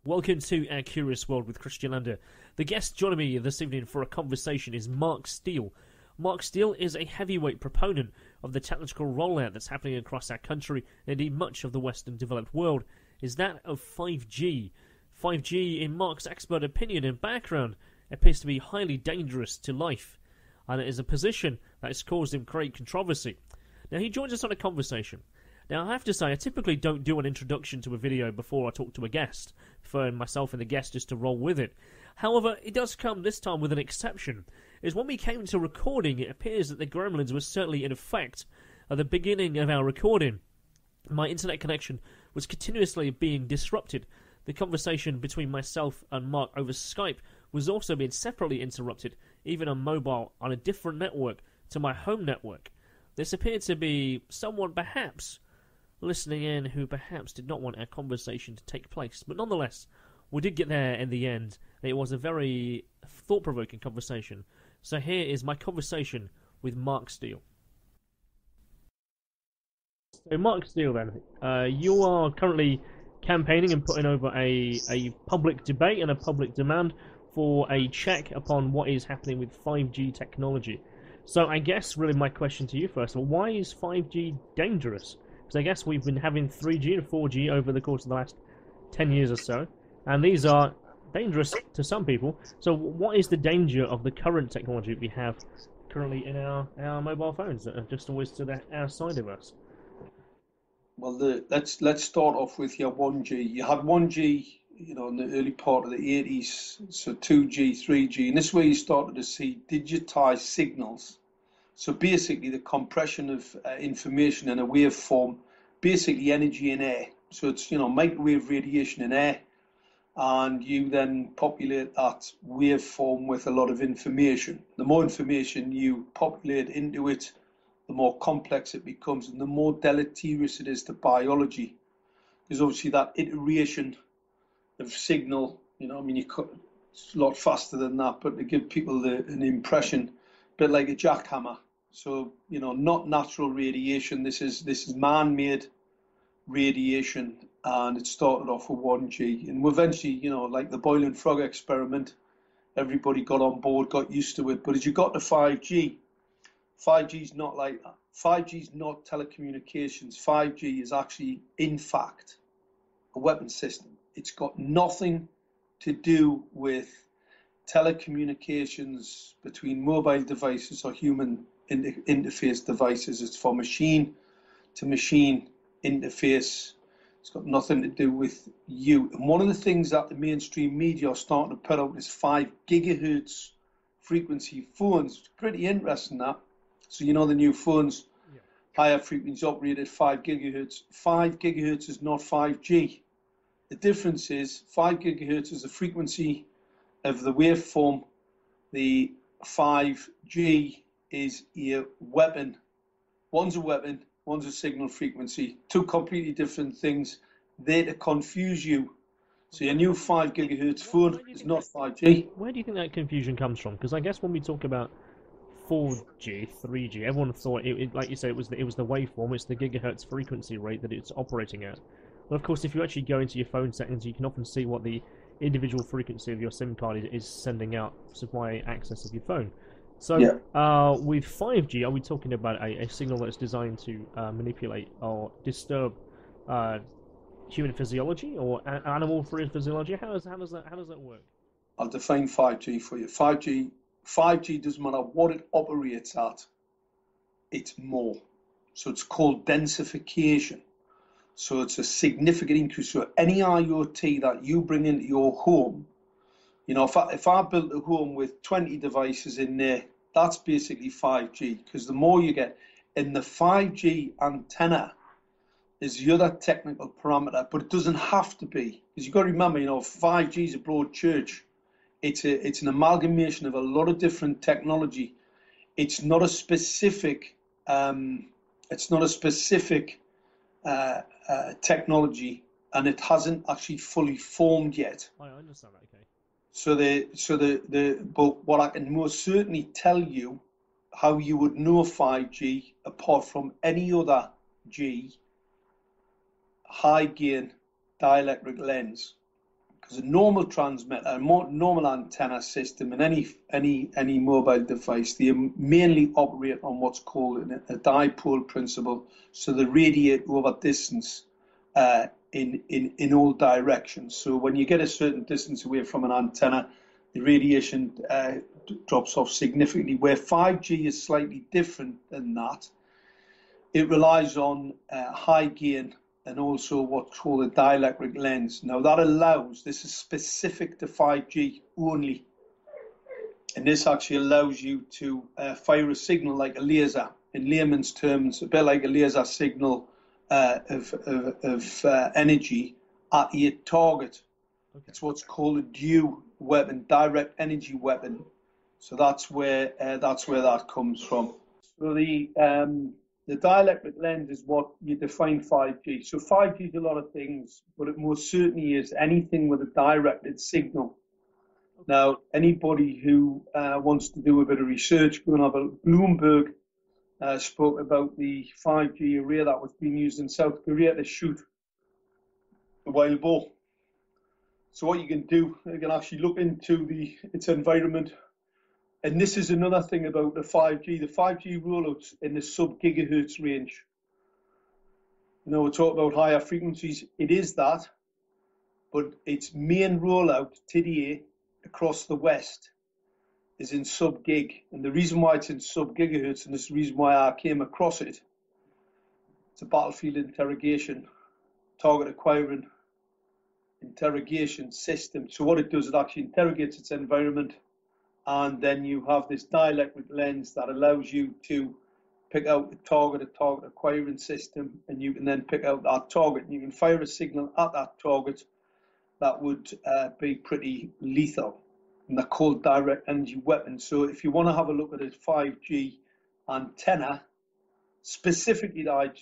Welcome to Our Curious World with Kristian Lander. The guest joining me this evening for a conversation is Mark Steele. Mark Steele is a heavyweight proponent of the technological rollout that's happening across our country, and indeed much of the Western developed world, is that of 5G. 5G, in Mark's expert opinion and background, appears to be highly dangerous to life, and it is a position that has caused him great controversy. Now, he joins us on a conversation. Now, I have to say, I typically don't do an introduction to a video before I talk to a guest, preferring myself and the guest just to roll with it. However, it does come this time with an exception, is when we came to recording, it appears that the gremlins were certainly in effect at the beginning of our recording. My internet connection was continuously being disrupted. The conversation between myself and Mark over Skype was also being separately interrupted, even on mobile, on a different network to my home network. This appeared to be someone perhaps listening in who perhaps did not want our conversation to take place. But nonetheless, we did get there in the end. It was a very thought-provoking conversation. So here is my conversation with Mark Steele. So Mark Steele then, you are currently campaigning and putting over a public debate and a public demand for a check upon what is happening with 5G technology. So I guess really my question to you first of all, why is 5G dangerous? Because I guess we've been having 3G and 4G over the course of the last 10 years or so, and these are dangerous to some people. So what is the danger of the current technology we have currently in our mobile phones that are just always to the outside of us? Well, let's start off with your 1G. You had 1G, in the early part of the 80s, so 2G, 3G, and this is where you started to see digitized signals. So basically the compression of information in a waveform, basically energy in air. So it's, microwave radiation in air, and you then populate that waveform with a lot of information. The more information you populate into it, the more complex it becomes and the more deleterious it is to biology. Because obviously that iteration of signal, it's a lot faster than that, but to give people an impression, a bit like a jackhammer. So, not natural radiation. This is man-made radiation, and it started off with 1G. And eventually, like the boiling frog experiment, everybody got on board, got used to it. But as you got to 5G, 5G is not like that. 5G is not telecommunications. 5G is actually, in fact, a weapon system. It's got nothing to do with telecommunications between mobile devices or human interface devices. It's for machine to machine interface. It's got nothing to do with you. And one of the things that the mainstream media are starting to put out is 5 gigahertz frequency phones. It's pretty interesting, that. So the new phones, higher frequency operated 5 gigahertz. 5 gigahertz is not 5G. The difference is 5 gigahertz is the frequency of the waveform. The 5G is a weapon. One's a weapon, one's a signal frequency. Two completely different things. They're to confuse you. So your new 5 gigahertz phone is not 5G. Where do you think that confusion comes from? Because I guess when we talk about 4G, 3G, everyone thought, like you say, it was the waveform, it's the gigahertz frequency rate that it's operating at. Well, of course, if you actually go into your phone settings, you can often see what the individual frequency of your SIM card is sending out via access of your phone. So, with 5G, are we talking about a signal that's designed to manipulate or disturb human physiology or animal physiology? How does that work? I'll define 5G for you. 5G doesn't matter what it operates at, it's more. So it's called densification. So it's a significant increase. So any IoT that you bring into your home, if I built a home with 20 devices in there, that's basically 5G, because the more you get. And the 5G antenna is the other technical parameter, but it doesn't have to be, because you've got to remember, 5G is a broad church. It's an amalgamation of a lot of different technology. It's not a specific technology, and it hasn't actually fully formed yet. I understand that. Okay. But what I can most certainly tell you, how you would know 5G apart from any other G, high gain dielectric lens. Because a normal transmitter, a normal antenna system, and any mobile device, they mainly operate on what's called a dipole principle. So they radiate over distance in all directions. So when you get a certain distance away from an antenna, the radiation drops off significantly. Where 5G is slightly different than that, it relies on high gain and also what's called a dielectric lens. Now that allows, this is specific to 5G only, and this actually allows you to fire a signal like a laser. In layman's terms, a bit like a laser signal of energy at a target. Okay. It's what's called a DEW weapon, direct energy weapon. So that's where that comes from. So the dielectric lens is what you define 5G. So 5G is a lot of things, but it most certainly is anything with a directed signal. Now, anybody who wants to do a bit of research, go and have a Bloomberg spoke about the 5G array that was being used in South Korea to shoot a wild boar. So what you can do, you can actually look into its environment. And this is another thing about the 5G. The 5G rollouts in the sub-gigahertz range. You know, we talk about higher frequencies. It is that, but its main rollout today across the West is in sub-gig. And the reason why it's in sub-gigahertz, and this is the reason why I came across it, it's a battlefield interrogation, target acquiring interrogation system. So what it does, it actually interrogates its environment, and then you have this dielectric lens that allows you to pick out a target acquiring system, and you can then pick out that target, and you can fire a signal at that target that would be pretty lethal. And they're called direct energy weapons. So if you want to have a look at a 5G antenna, specifically the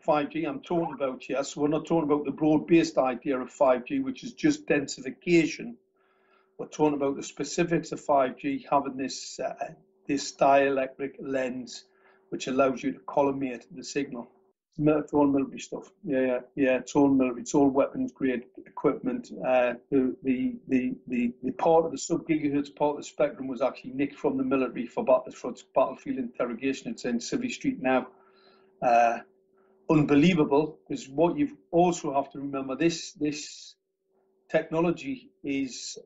5G I'm talking about here, so we're not talking about the broad-based idea of 5G, which is just densification. We're talking about the specifics of 5G having this dielectric lens, which allows you to collimate the signal. It's all military stuff. Yeah. It's all military. It's all weapons-grade equipment. The part of the sub-gigahertz part of the spectrum was actually nicked from the military for battlefield interrogation. It's in Civvy Street now. Unbelievable, because what you also have to remember, this technology is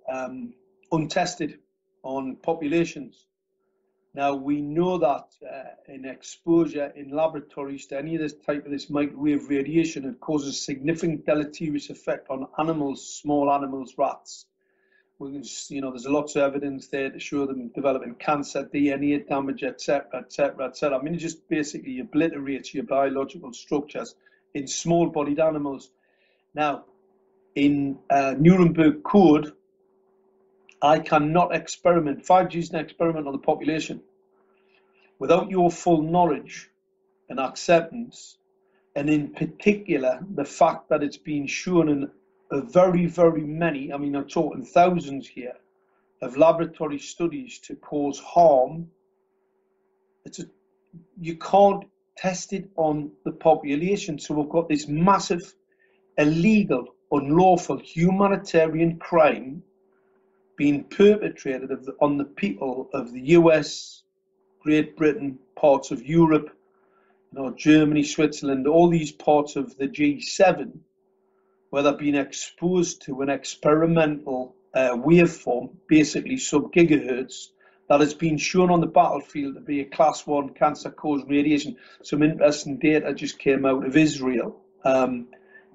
untested on populations. Now, we know that in exposure in laboratories to any of this type of this microwave radiation, it causes significant deleterious effect on animals, small animals, rats. There's lots of evidence there to show them developing cancer, DNA damage, etc. I mean, it just basically obliterates your biological structures in small-bodied animals. Now, in Nuremberg Code, I cannot experiment. 5G is an experiment on the population. Without your full knowledge and acceptance, and in particular, the fact that it's been shown in a very, very many, I mean, I'm talking thousands here, of laboratory studies to cause harm, you can't test it on the population. So we've got this massive, illegal, unlawful humanitarian crime being perpetrated on the people of the US, Great Britain, parts of Europe, Germany, Switzerland, all these parts of the G7, where they're being exposed to an experimental waveform, basically sub-gigahertz, that has been shown on the battlefield to be a class 1 cancer-causing radiation. Some interesting data just came out of Israel.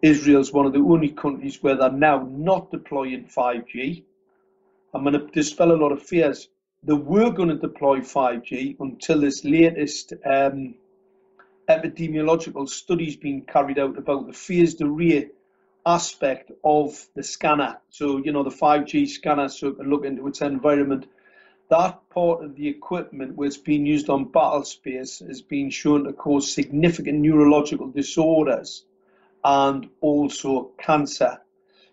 Israel's one of the only countries where they're now not deploying 5G. I'm going to dispel a lot of fears. They were going to deploy 5G until this latest epidemiological studies being carried out about the phased array aspect of the scanner. So, the 5G scanner, so it can look into its environment. That part of the equipment which is being used on battle space has been shown to cause significant neurological disorders and also cancer.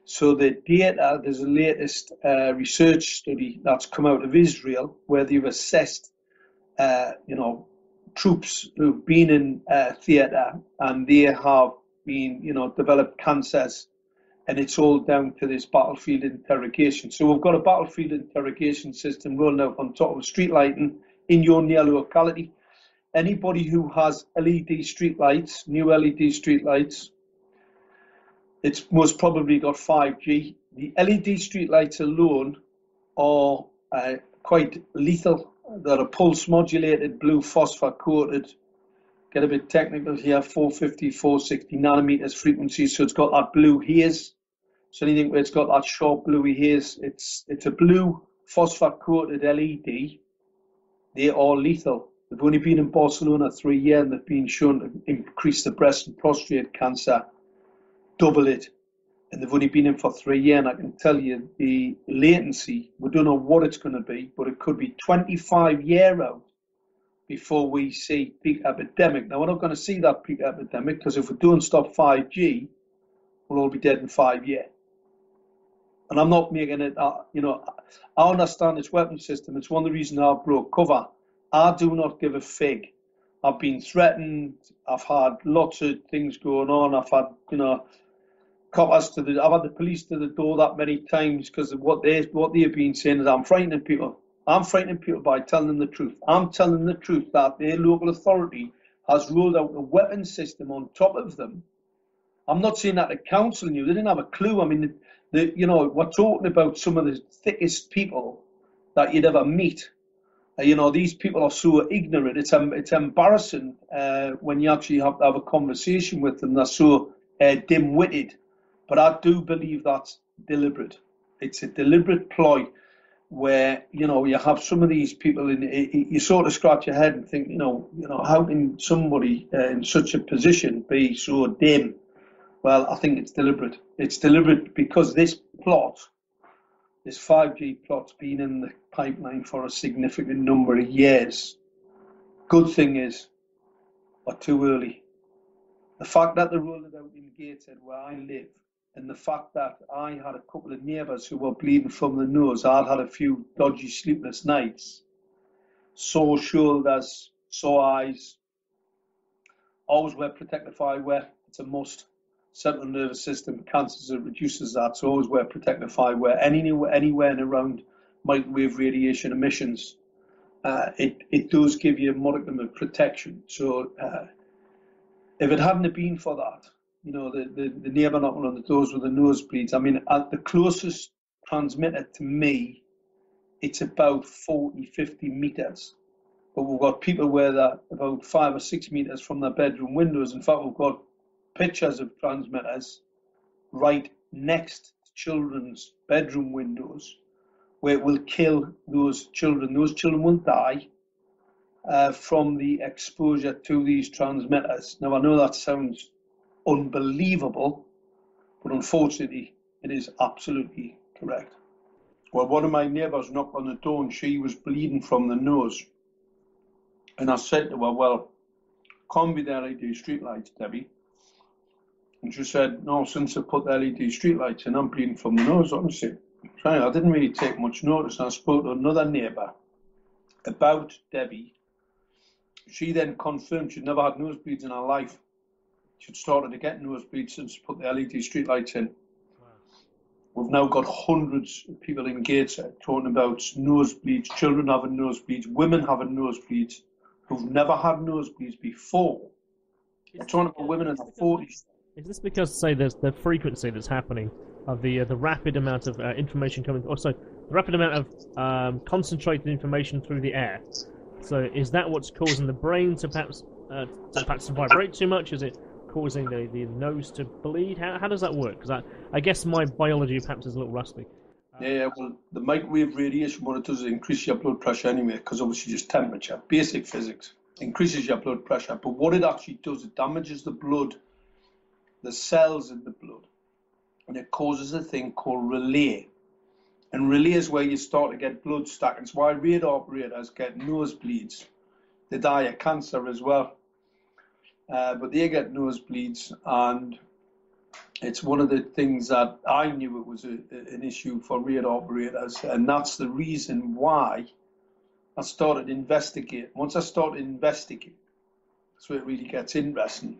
So the data, there's a latest research study that's come out of Israel where they've assessed, troops who've been in theatre, and they have been, developed cancers and it's all down to this battlefield interrogation. So we've got a battlefield interrogation system rolling out on top of street lighting in your near locality. Anybody who has LED street lights, new LED street lights, it's most probably got 5G. The LED street lights alone are quite lethal. They're a pulse modulated blue phosphor coated, get a bit technical here, 450, 460 nanometers frequency. So it's got that blue haze. So anything where it's got that sharp bluey haze, it's a blue phosphor coated LED. They are lethal. They've only been in Barcelona 3 years and they've been shown to increase the breast and prostate cancer, double it. And they've only been in for 3 years, and I can tell you the latency, we don't know what it's going to be, but it could be 25 years out before we see peak epidemic. Now, we're not going to see that peak epidemic because if we don't stop 5G, we'll all be dead in 5 years. And I'm not making it, I understand this weapon system. It's one of the reasons I broke cover. I do not give a fig. I've been threatened. I've had lots of things going on. I've had, coppers I've had the police to the door that many times because of what they've been saying is I'm frightening people. I'm frightening people by telling them the truth. I'm telling them the truth that their local authority has rolled out a weapon system on top of them. I'm not saying that the council knew. They didn't have a clue. I mean, we're talking about some of the thickest people that you'd ever meet. These people are so ignorant. It's embarrassing when you actually have to have a conversation with them. They're so dim-witted. But I do believe that's deliberate. It's a deliberate ploy where, you have some of these people you sort of scratch your head and think, how can somebody in such a position be so dim? Well, I think it's deliberate. It's deliberate because this 5G plot's been in the pipeline for a significant number of years. Good thing is, we're too early. The fact that they rolled it out in Gateshead where I live, and the fact that I had a couple of neighbours who were bleeding from the nose, I'd had a few dodgy sleepless nights, sore shoulders, sore eyes, always wear protective eyewear, it's a must. Central nervous system cancers, it reduces that, so always wear protective eyewear. Anywhere and around microwave radiation emissions, it does give you a modicum of protection. So if it hadn't been for that, the neighbour knocking on the doors with the nosebleeds, I mean, at the closest transmitter to me, it's about 40, 50 metres. But we've got people where they're about 5 or 6 metres from their bedroom windows. In fact, we've got pictures of transmitters right next to children's bedroom windows where it will kill those children. Those children will die from the exposure to these transmitters. Now, I know that sounds unbelievable, but unfortunately, it is absolutely correct. Well, one of my neighbours knocked on the door and she was bleeding from the nose. And I said to her, well, can't be the LED streetlights, Debbie. And she said, no, since I put the LED streetlights in, I'm bleeding from the nose, honestly. I didn't really take much notice. And I spoke to another neighbour about Debbie. She then confirmed she'd never had nosebleeds in her life. She'd started to get nosebleeds since she put the LED streetlights in. Wow. We've now got hundreds of people in Gateshead talking about nosebleeds, children having nosebleeds, women having nosebleeds who've never had nosebleeds before. We're talking about women in their 40s. Is this because, say, there's the frequency that's happening of the rapid amount of information coming, or so the rapid amount of concentrated information through the air? So is that what's causing the brain to perhaps vibrate too much? Is it causing the nose to bleed? How does that work? Because I guess my biology perhaps is a little rusty. Yeah, well, the microwave radiation, what it does is increase your blood pressure anyway, because obviously just temperature, basic physics, increases your blood pressure. But what it actually does, it damages the blood, the cells in the blood, and it causes a thing called relay. And relay is where you start to get blood stack. It's why radar operators get nosebleeds. They die of cancer as well. But they get nosebleeds, and it's one of the things that I knew it was an issue for radar operators, and that's the reason why I started investigating. Once I started investigating, that's where it really gets interesting.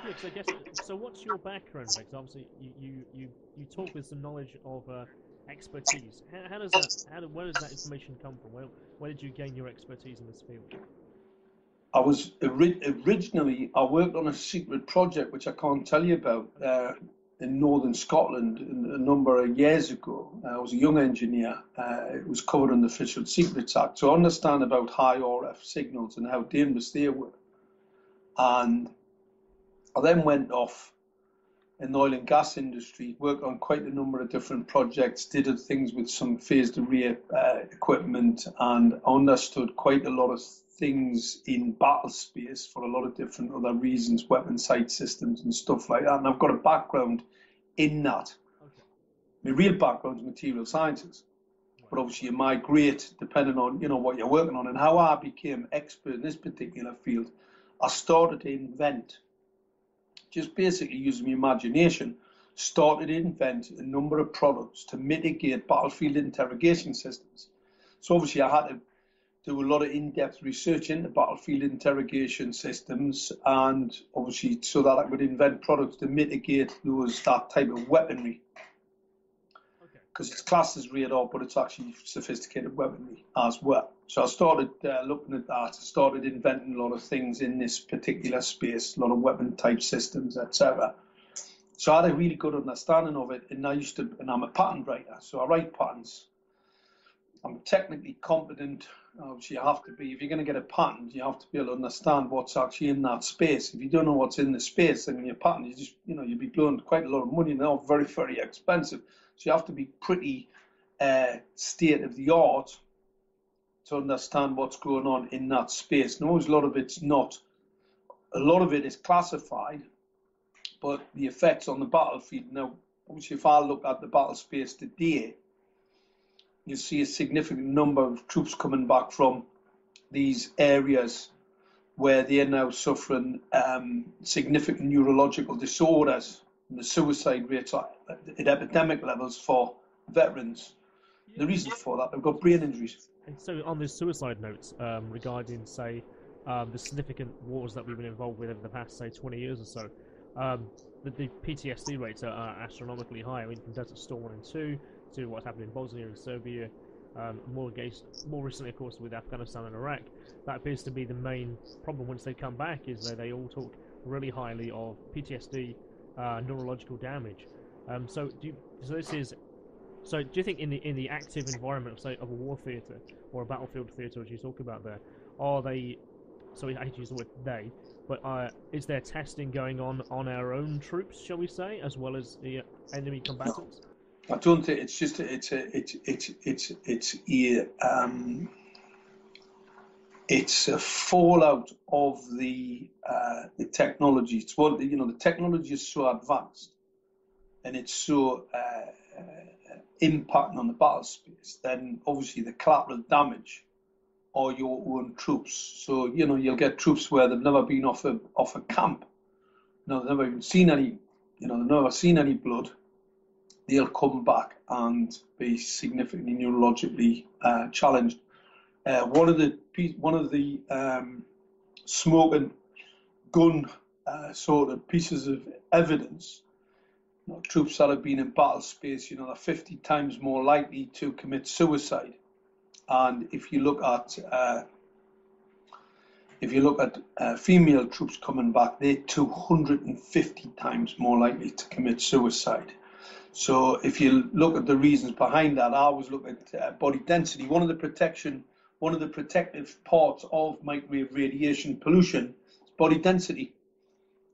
Yeah, because I guess so. What's your background? Because obviously you talk with some knowledge of expertise. How does that? Where does that information come from? Where did you gain your expertise in this field? I was originally, I worked on a secret project which I can't tell you about in northern Scotland a number of years ago. I was a young engineer. It was covered in the Official Secrets Act, so I understand about high RF signals and how dangerous they were. And I then went off in the oil and gas industry, worked on quite a number of different projects, did things with some phased array equipment, and understood quite a lot of things in battle space for a lot of different other reasons, weapon sight systems and stuff like that. And I've got a background in that. Okay. My real background is material sciences, but obviously you migrate depending on what you're working on. And how I became expert in this particular field, I started to invent, just basically using my imagination, started to invent a number of products to mitigate battlefield interrogation systems. So obviously I had to do a lot of in-depth research into battlefield interrogation systems, and obviously so that I could invent products to mitigate that type of weaponry. Because it's classed as radar, but it's actually sophisticated weaponry as well. So I started looking at that. I started inventing a lot of things in this particular space, a lot of weapon type systems, etc. So I had a really good understanding of it, and I'm a patent writer, so I write patents. I'm technically competent. Obviously, you have to be. If you're going to get a patent, you have to be able to understand what's actually in that space. If you don't know what's in the space, then your patent, you'd be blowing quite a lot of money, and they're very, very expensive. So you have to be pretty state of the art to understand what's going on in that space. Now, a lot of it's not. A lot of it is classified, but the effects on the battlefield. Now, obviously, if I look at the battle space today, you see a significant number of troops coming back from these areas where they're now suffering significant neurological disorders. And the suicide rates are at epidemic levels for veterans. The reason for that, they've got brain injuries. And so on the suicide notes, regarding, say, the significant wars that we've been involved with over the past, say, 20 years or so, the PTSD rates are astronomically high. I mean, from Desert Storm 1 and 2 to what's happened in Bosnia and Serbia, more recently, of course, with Afghanistan and Iraq. That appears to be the main problem once they come back, is that they all talk really highly of PTSD, neurological damage. So do you think in the active environment of, say, of a war theatre or a battlefield theatre, as you talk about there, are they? So I hate to use the word they, but is there testing going on our own troops, shall we say, as well as the enemy combatants? No. I don't think it's just it's a fallout of the technology. It's what the technology is so advanced, and it's so impacting on the battle space. Then obviously the collateral damage are your own troops. So you'll get troops where they've never been off a camp. They've never even seen any. They've never seen any blood. They'll come back and be significantly neurologically challenged. One of the smoking gun sort of pieces of evidence, troops that have been in battle space, they're 50 times more likely to commit suicide. And if you look at female troops coming back, they're 250 times more likely to commit suicide. So if you look at the reasons behind that, I always look at body density. One of the protective parts of microwave radiation pollution is body density.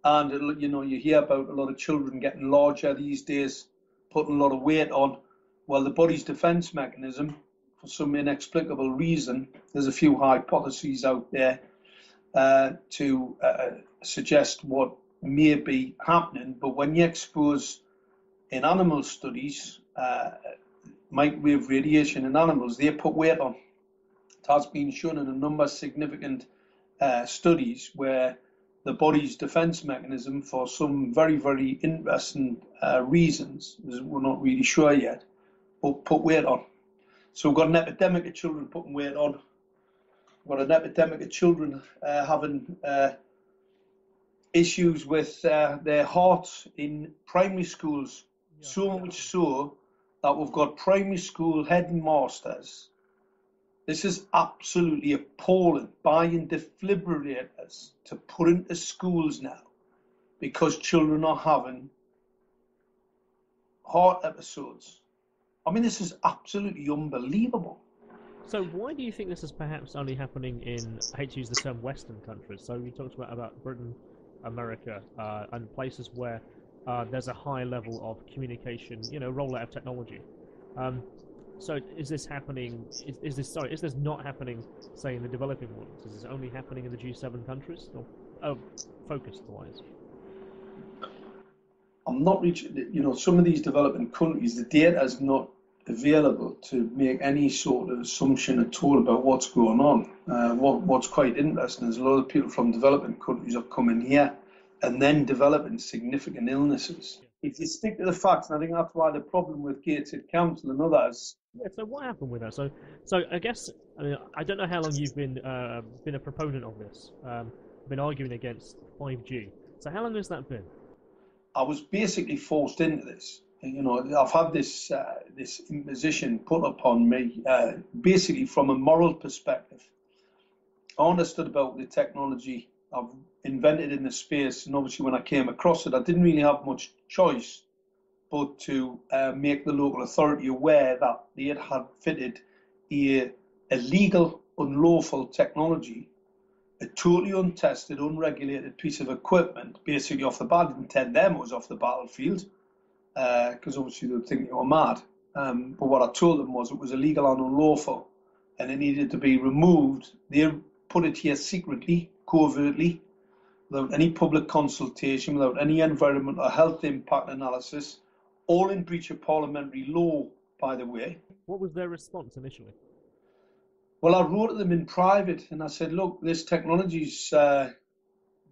And you hear about a lot of children getting larger these days, putting a lot of weight on. Well, the body's defense mechanism, for some inexplicable reason, there's a few hypotheses out there to suggest what may be happening. But when you expose in animal studies, microwave radiation in animals, they put weight on. It has been shown in a number of significant studies where the body's defense mechanism, for some very, very interesting reasons, we're not really sure yet, but put weight on. So we've got an epidemic of children putting weight on. We've got an epidemic of children having issues with their hearts in primary schools, so much so that we've got primary school headmasters. This is absolutely appalling, buying defibrillators to put into schools now because children are having heart episodes. I mean, this is absolutely unbelievable. So why do you think this is perhaps only happening in, I hate to use the term Western countries, so you talked about Britain, America, and places where there's a high level of communication, rollout of technology. So is this happening, is this not happening, say, in the developing world? Is this only happening in the G7 countries? Or focused-wise? I'm not reaching, some of these developing countries, the data is not available to make any sort of assumption at all about what's going on. What's quite interesting is a lot of people from developing countries are coming here and then developing significant illnesses. If you stick to the facts, and I think that's why the problem with gated council and others. Yeah. So what happened with that? So I guess I don't know how long you've been a proponent of this, been arguing against 5G. So how long has that been? I was basically forced into this. I've had this imposition put upon me, basically from a moral perspective. I understood about the technology I've invented in the space, and obviously when I came across it, I didn't really have much choice but to make the local authority aware that they had fitted a illegal, unlawful technology, a totally untested, unregulated piece of equipment, basically off the bat. I didn't tell them it was off the battlefield, because obviously they would think you were mad. But what I told them was it was illegal and unlawful, and it needed to be removed. They put it here secretly, covertly, without any public consultation, without any environmental health impact analysis, all in breach of parliamentary law, by the way. What was their response initially? Well, I wrote to them in private and I said, look, this technology is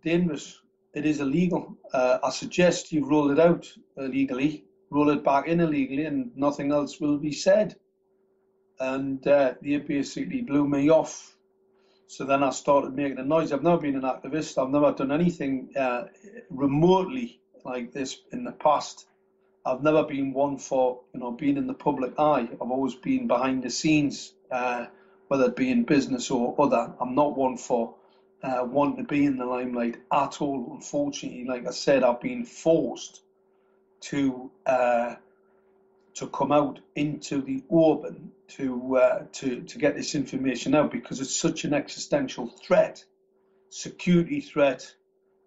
dangerous. It is illegal. I suggest you roll it out illegally, roll it back in illegally, and nothing else will be said. And they basically blew me off. So then I started making a noise. I've never been an activist. I've never done anything remotely like this in the past. I've never been one for being in the public eye. I've always been behind the scenes, whether it be in business or other. I'm not one for wanting to be in the limelight at all. Unfortunately, like I said, I've been forced to come out into the open to get this information out because it's such an existential threat, security threat.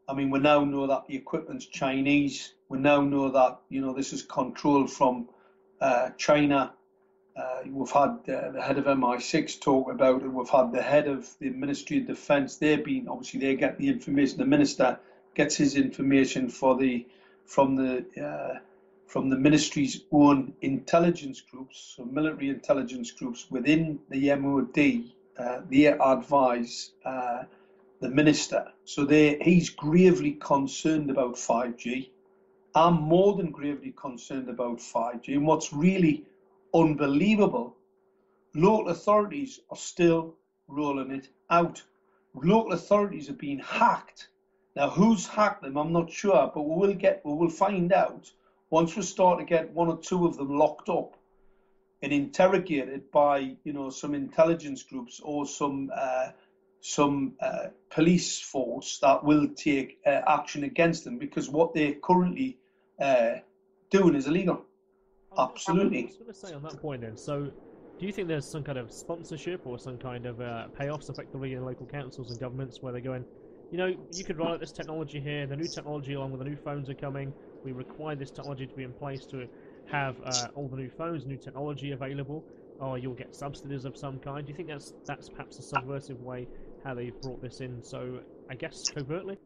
I mean, we now know that the equipment's Chinese. We now know that this is controlled from China. We've had the head of MI6 talk about it. We've had the head of the Ministry of Defence. They get the information. The minister gets his information from the ministry's own intelligence groups, so military intelligence groups within the MOD. They advise the minister. So he's gravely concerned about 5G. I'm more than gravely concerned about 5G. And what's really unbelievable, local authorities are still rolling it out. Local authorities are being hacked. Now, who's hacked them, I'm not sure, but we will find out once we start to get one or two of them locked up and interrogated by some intelligence groups or some police force that will take action against them, because what they're currently doing is illegal. Absolutely. I was going to say on that point then, so do you think there's some kind of sponsorship or some kind of payoffs effectively in local councils and governments where they're going, you could roll out this technology here, the new technology along with the new phones are coming, we require this technology to be in place to have all the new phones, new technology available, or you'll get subsidies of some kind. Do you think that's perhaps a subversive way how they've brought this in, so I guess covertly?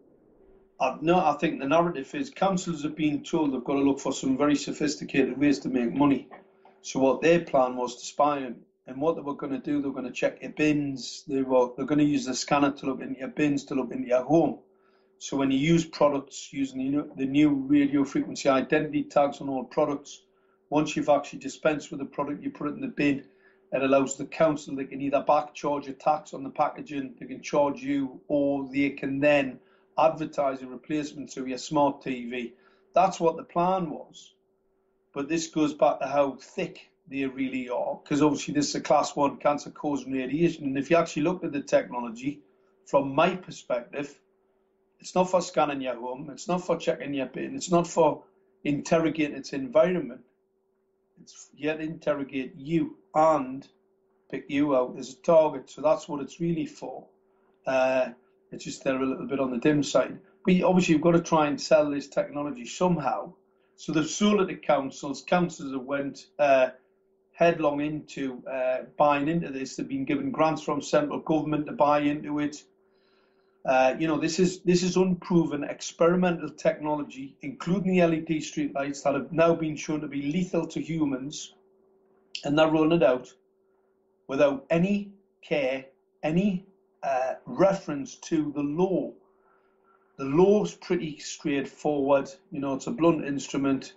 No, I think the narrative is councils are being told they've got to look for some very sophisticated ways to make money. So what their plan was to spy on, and what they were going to do, they were going to check your bins. They're going to use the scanner to look into your bins, to look into your home. So when you use products using the new radio frequency identity tags on all products, once you've actually dispensed with the product, you put it in the bin. It allows the council, they can either back charge a tax on the packaging, they can charge you, or they can then advertising replacement to your smart TV. That's what the plan was. But this goes back to how thick they really are, because obviously this is a class 1 cancer causing radiation. And if you actually look at the technology, from my perspective, it's not for scanning your home, it's not for checking your bin, it's not for interrogating its environment. It's here to interrogate you and pick you out as a target. So that's what it's really for. It's just they're a little bit on the dim side. But obviously you've got to try and sell this technology somehow. So they've sold it to councils. Councils have went headlong into buying into this. They've been given grants from central government to buy into it. This is unproven experimental technology, including the LED streetlights that have now been shown to be lethal to humans, and they're rolling it out without any care, any reference to the law. The law's pretty straightforward. It's a blunt instrument.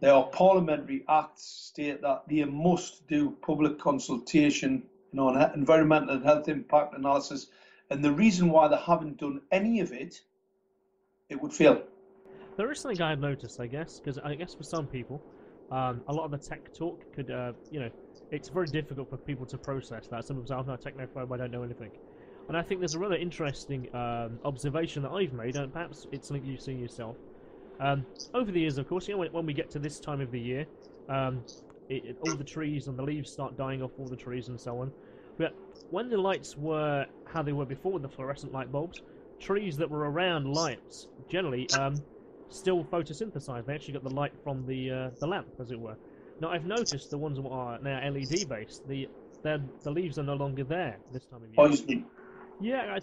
There are parliamentary acts state that they must do public consultation, on environmental and health impact analysis. And the reason why they haven't done any of it, it would fail. There is something I've noticed, I guess, because I guess for some people, a lot of the tech talk could, it's very difficult for people to process that. Some people say, I'm not a technophobe, I don't know anything. And I think there's a really interesting observation that I've made, and perhaps it's something you've seen yourself. Over the years, of course, when we get to this time of the year, all the trees and the leaves start dying off all the trees and so on. But when the lights were how they were before with the fluorescent light bulbs, trees that were around lights generally still photosynthesize. They actually got the light from the lamp, as it were. Now I've noticed the ones that are now LED based, the leaves are no longer there this time of year. Poisoning. Yeah,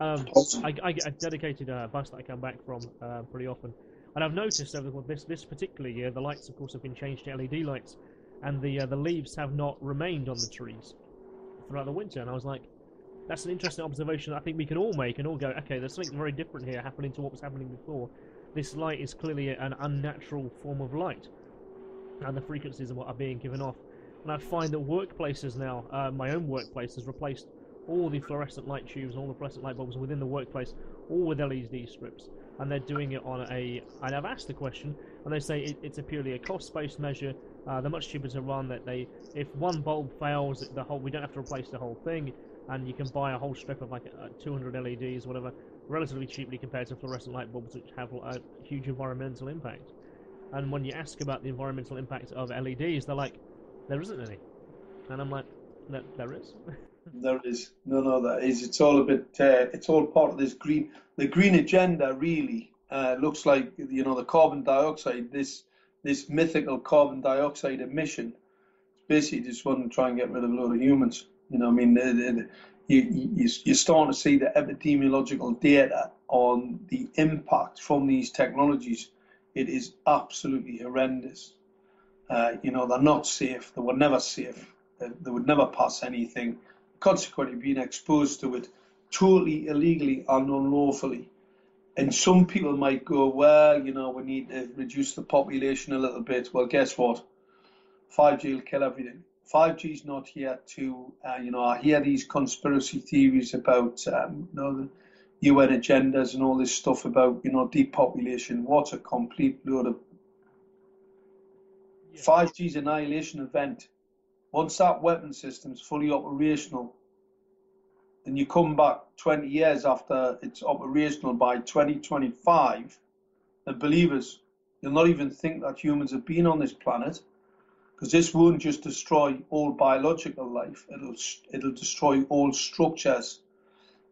I get a dedicated bus that I come back from pretty often, and I've noticed over this particular year the lights, of course, have been changed to LED lights, and the leaves have not remained on the trees throughout the winter. And I was like, that's an interesting observation that I think we can all make and all go, okay, there's something very different here happening to what was happening before. This light is clearly an unnatural form of light, and the frequencies of what are being given off. And I find that workplaces now, my own workplace has replaced all the fluorescent light tubes and all the fluorescent light bulbs within the workplace, all with LED strips. And they're doing it on and I've asked the question, and they say it's purely a cost-based measure. They're much cheaper to run. If one bulb fails, we don't have to replace the whole thing, and you can buy a whole strip of 200 LEDs, whatever, relatively cheaply compared to fluorescent light bulbs, which have a huge environmental impact. And when you ask about the environmental impact of LEDs, they're like, there isn't any. And I'm like, there is. There is. No, there is. It's all a bit. It's all part of this green. The green agenda really looks like the carbon dioxide. This mythical carbon dioxide emission. It's basically just want to try and get rid of a load of humans. You're starting to see the epidemiological data on the impact from these technologies. It is absolutely horrendous. They're not safe. They were never safe. They would never pass anything. Consequently, being exposed to it totally illegally and unlawfully. And some people might go, well, we need to reduce the population a little bit. Well, guess what? 5G will kill everything. 5G is not here to, I hear these conspiracy theories about, the UN agendas and all this stuff about, depopulation. What a complete load of... 5G is an annihilation event. Once that weapon system is fully operational, and you come back 20 years after it's operational by 2025, and believe us, you'll not even think that humans have been on this planet, because this won't just destroy all biological life, it'll destroy all structures.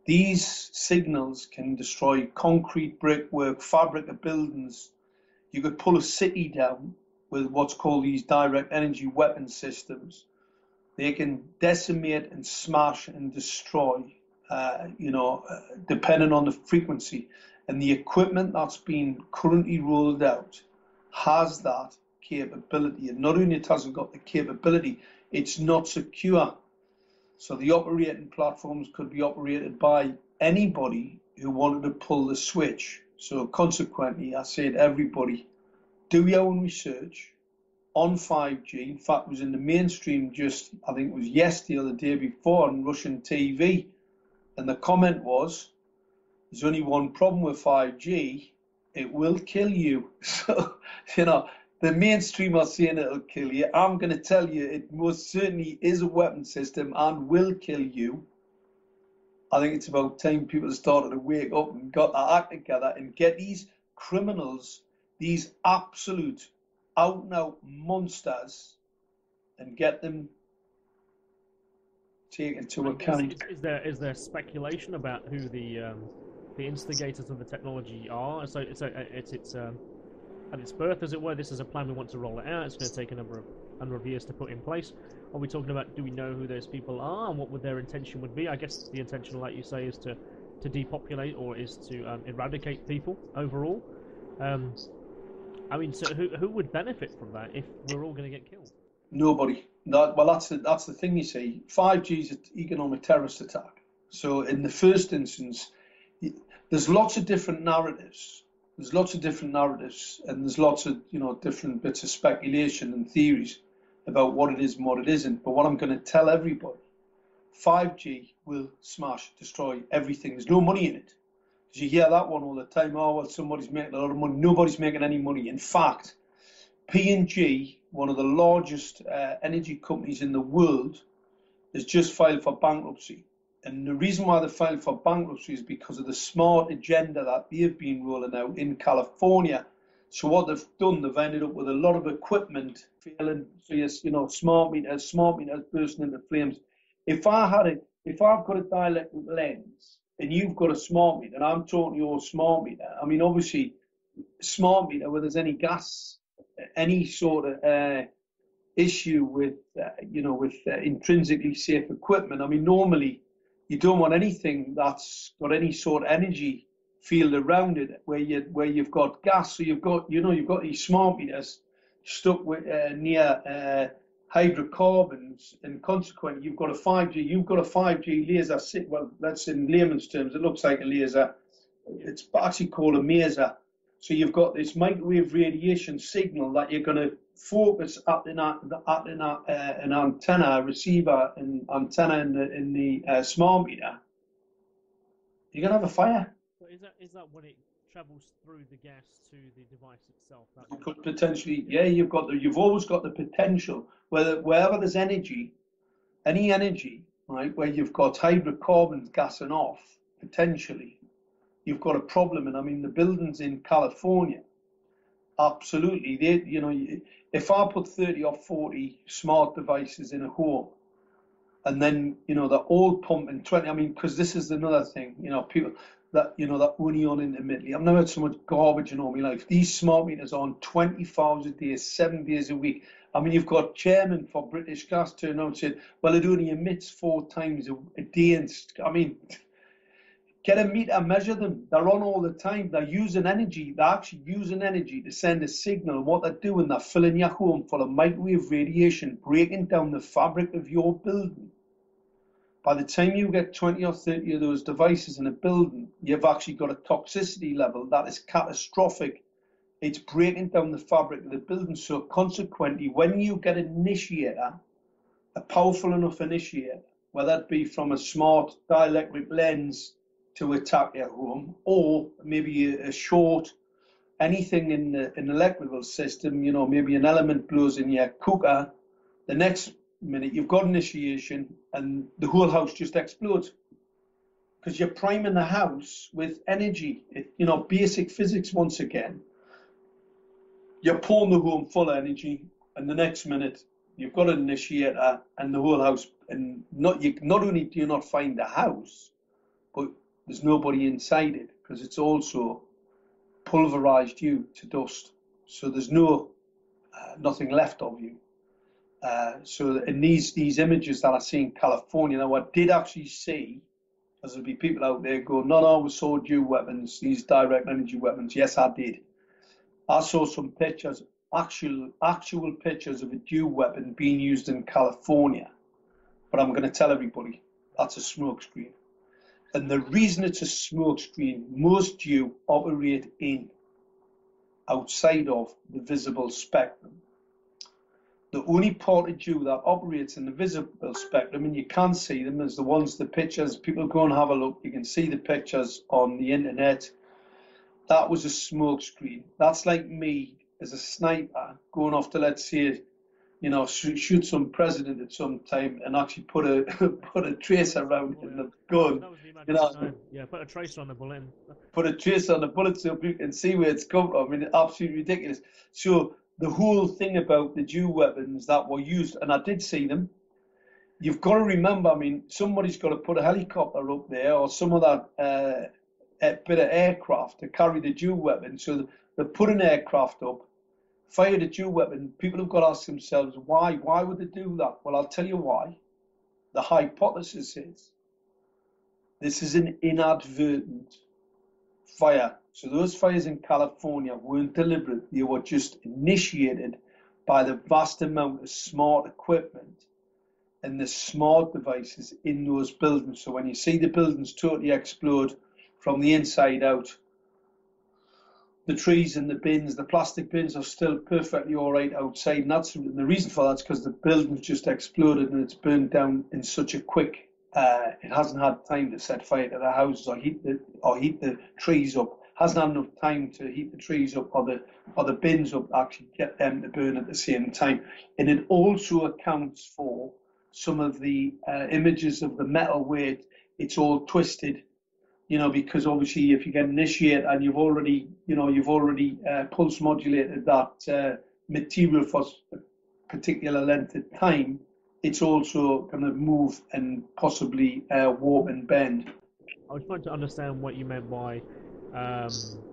These signals can destroy concrete, brickwork, fabric of buildings. You could pull a city down with what's called these direct energy weapon systems. They can decimate and smash and destroy, depending on the frequency. And the equipment that's being currently rolled out has that capability. And not only it hasn't got the capability, it's not secure. So the operating platforms could be operated by anybody who wanted to pull the switch. So consequently, I say to everybody, do your own research on 5G. In fact, it was in the mainstream I think it was yesterday or the day before on Russian TV. And the comment was, There's only one problem with 5G. It will kill you. So, you know, the mainstream are saying it'll kill you. I'm going to tell you it most certainly is a weapon system and will kill you. I think it's about time people started to wake up and got their act together and get these criminals, these absolute out-and-out monsters, and get them taken into account. Is there speculation about who the instigators of the technology are? So it's at its birth, as it were. This is a plan. We want to roll it out. It's going to take a number of years to put in place. Are we talking about? Do we know who those people are and what would their intention would be? I guess the intention, like you say, is to depopulate or is to eradicate people overall. I mean, so who would benefit from that if we're all going to get killed? Nobody. That's the thing, you see. 5G is an economic terrorist attack. So in the first instance, there's lots of different narratives. And there's lots of different bits of speculation and theories about what it is and what it isn't. But what I'm going to tell everybody, 5G will smash, destroy everything. There's no money in it. Because you hear that one all the time. Oh, well, somebody's making a lot of money. Nobody's making any money. In fact, P&G, one of the largest energy companies in the world, has just filed for bankruptcy. And the reason why they filed for bankruptcy is because of the smart agenda that they've been rolling out in California. So what they've done, they've ended up with a lot of equipment failing, smart meters bursting into flames. If I've got a dielectric lens and you've got a smart meter, and I'm talking your smart meter, I mean, obviously, smart meter where there's any gas, any sort of issue with intrinsically safe equipment. I mean, normally you don't want anything that's got any sort of energy field around it where you've got gas. So you've got these smart meters stuck with near hydrocarbons, and consequently you've got a 5G laser. Well, that's in layman's terms. It looks like a laser. It's actually called a maser. So you've got this microwave radiation signal that you're going to focus at an antenna, receiver, and antenna in the smart meter. You're going to have a fire. So is that when it travels through the gas to the device itself? It could potentially, yeah. You've always got the potential wherever there's energy, any energy, right, where you've got hydrocarbons gassing off, potentially, you've got a problem. And I mean, the buildings in California, absolutely. If I put 30 or 40 smart devices in a home, and then they're all pumping 20. I mean, because this is another thing. People that only on intermittently. I've never had so much garbage in all my life. These smart meters are on 24 hours a day, 7 days a week. I mean, you've got chairman for British Gas turning out and saying, well, it only emits 4 times a day. And I mean, get a meter, measure them. They're on all the time. They're using energy. They're actually using energy to send a signal. And what they're doing, they're filling your home full of microwave radiation, breaking down the fabric of your building. By the time you get 20 or 30 of those devices in a building, you've actually got a toxicity level that is catastrophic. It's breaking down the fabric of the building. So consequently, when you get an initiator, a powerful enough initiator, whether it be from a smart dielectric lens to attack your home, or maybe a short, anything in an electrical system, maybe an element blows in your cooker, the next minute you've got initiation and the whole house just explodes because you're priming the house with energy. Basic physics once again. You're pouring the home full of energy, and the next minute you've got an initiator and the whole house, and not only do you not find the house, but there's nobody inside it because it's also pulverized you to dust. So there's nothing left of you. So in these images that I see in California, now I did actually see, as there'll be people out there go, no, we saw dual weapons, these direct energy weapons. Yes, I did. I saw some pictures, actual pictures of a dual weapon being used in California. But I'm going to tell everybody, that's a smokescreen. And the reason it's a smokescreen, most do operate outside of the visible spectrum. The only part of Jew that operates in the visible spectrum, and you can see them, is the ones, the pictures. People go and have a look. You can see the pictures on the internet. That was a smoke screen. That's like me as a sniper going off to, let's say, shoot some president at some time and actually put a put a tracer around in the gun. That was the imaginary time. Yeah, put a tracer on the bullet. Put a tracer on the bullet so you can see where it's come from. I mean, absolutely ridiculous. So the whole thing about the Jew weapons that were used, and I did see them, you've got to remember, I mean, somebody's got to put a helicopter up there or some of that bit of aircraft to carry the Jew weapon. So they put an aircraft up, fired a Jew weapon. People have got to ask themselves, why? Why would they do that? Well, I'll tell you why. The hypothesis is this is an inadvertent fire. So those fires in California weren't deliberate. They were just initiated by the vast amount of smart equipment and the smart devices in those buildings. So when you see the buildings totally explode from the inside out, the trees and the bins, the plastic bins are still perfectly all right outside. And the reason for that is because the building's just exploded and it's burned down in such a quick, it hasn't had time to set fire to the houses or heat the trees up. Hasn't had enough time to heat the trees up or the bins up to actually get them to burn at the same time. And it also accounts for some of the images of the metal where it's all twisted, because obviously if you get initiated and you've already pulse modulated that material for a particular length of time, it's also going to move and possibly warp and bend. I was trying to understand what you meant by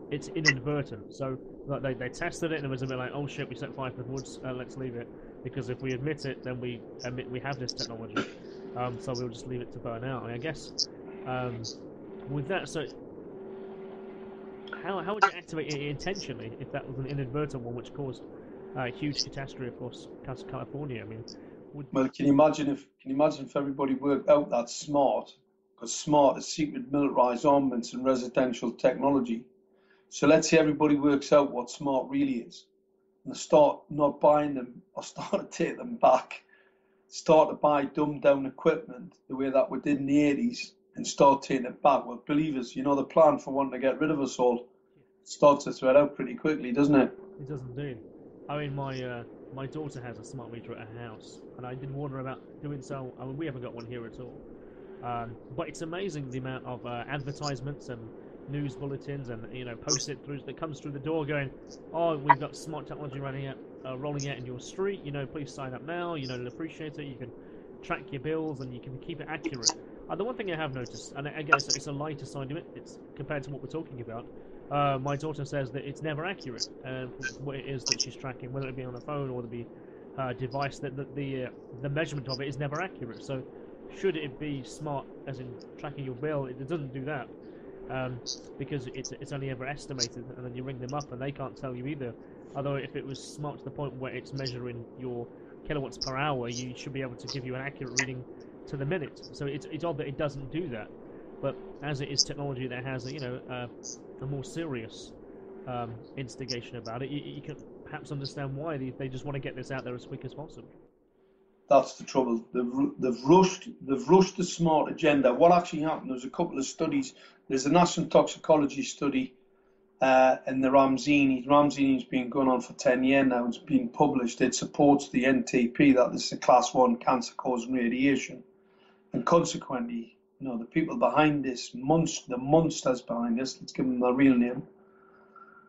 it's inadvertent. So like they tested it and it was a bit like, oh shit, we set fire to the woods, let's leave it. Because if we admit it, then we admit we have this technology. So we'll just leave it to burn out. I guess with that, so how would you activate it intentionally if that was an inadvertent one which caused a huge catastrophe across California? I mean, well, can you imagine if everybody worked out that smart? Because smart is secret militarized armaments and residential technology. So let's say everybody works out what smart really is, and they start not buying them or start to take them back, start to buy dumbed down equipment the way that we did in the 80s and start taking it back. Well, believe us, the plan for wanting to get rid of us all starts to thread out pretty quickly, doesn't it? It does indeed. I mean, my daughter has a smart meter at her house, and I did warn her about doing so. I mean, we haven't got one here at all. But it's amazing the amount of advertisements and news bulletins and post-it-throughs that comes through the door going, oh, we've got smart technology rolling out in your street, please sign up now, they'll appreciate it, you can track your bills and you can keep it accurate. The one thing I have noticed, and I guess it's a lighter side of it, it's compared to what we're talking about, my daughter says that it's never accurate, what it is that she's tracking, whether it be on a phone or the device, that the measurement of it is never accurate. So should it be smart, as in tracking your bill, it doesn't do that, because it's only ever estimated, and then you ring them up and they can't tell you either. Although if it was smart to the point where it's measuring your kilowatts per hour, you should be able to give you an accurate reading to the minute. So it's odd that it doesn't do that. But as it is technology that has a more serious instigation about it, you can perhaps understand why they just want to get this out there as quick as possible. That's the trouble. They've rushed the smart agenda. What actually happened? There's a couple of studies. There's a national toxicology study, and the Ramzini's been going on for 10 years now. It's been published. It supports the NTP that this is a class 1 cancer-causing radiation, and consequently, the people behind this, the monsters behind this, let's give them their real name,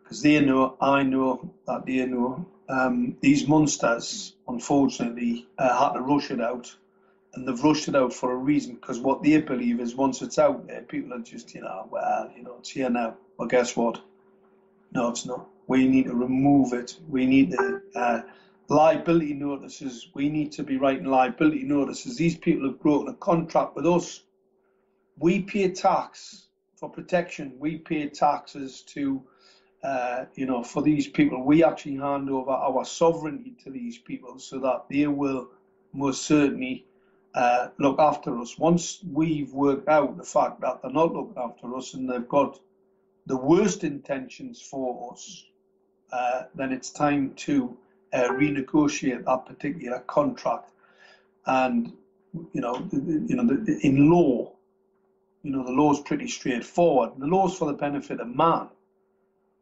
because they know, I know that they know. These monsters, unfortunately, had to rush it out, and they've rushed it out for a reason, because what they believe is once it's out there, people are just, it's here now. Well, guess what? No, it's not. We need to remove it. We need to liability notices. We need to be writing liability notices. These people have broken a contract with us. We pay tax for protection. We pay taxes to for these people. We actually hand over our sovereignty to these people so that they will most certainly look after us. Once we've worked out the fact that they're not looking after us and they've got the worst intentions for us, then it's time to renegotiate that particular contract. And in law, the law's pretty straightforward. The law's for the benefit of man.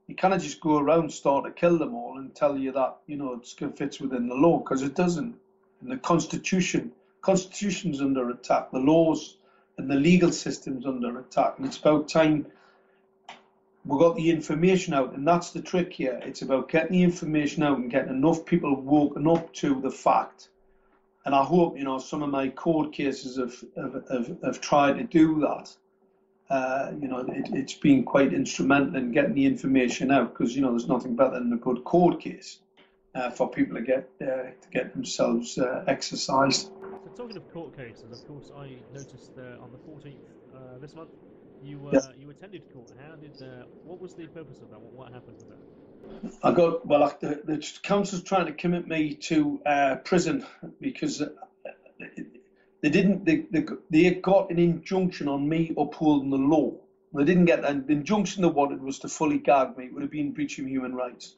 You cannot just go around start to kill them all and tell you that it fits within the law, because it doesn't. And the constitution's under attack. The laws and the legal system's under attack, and it's about time we got the information out. And that's the trick here. It's about getting the information out and getting enough people woken up to the fact. And I hope some of my court cases have tried to do that. It's been quite instrumental in getting the information out, because there's nothing better than a good court case for people to get themselves exercised. So talking of court cases, of course, I noticed on the 14th this month you attended court. What was the purpose of that? What happened with that? The council's trying to commit me to prison because they got an injunction on me upholding the law. They didn't get that. The injunction they wanted was to fully gag me. It would have been breaching human rights.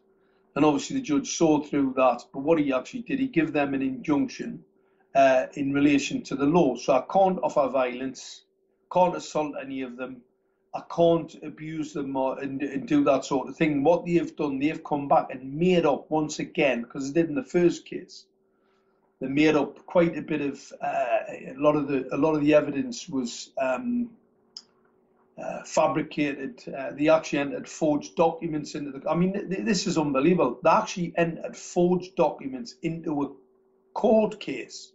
And obviously the judge saw through that. But what he actually did, he gave them an injunction in relation to the law. So I can't offer violence, can't assault any of them, I can't abuse them and do that sort of thing. What they have done, they've come back and made up once again, because they did in the first case. They made up quite a bit of a lot of the evidence was fabricated. They actually entered forged documents into the. I mean, this is unbelievable. They actually entered forged documents into a court case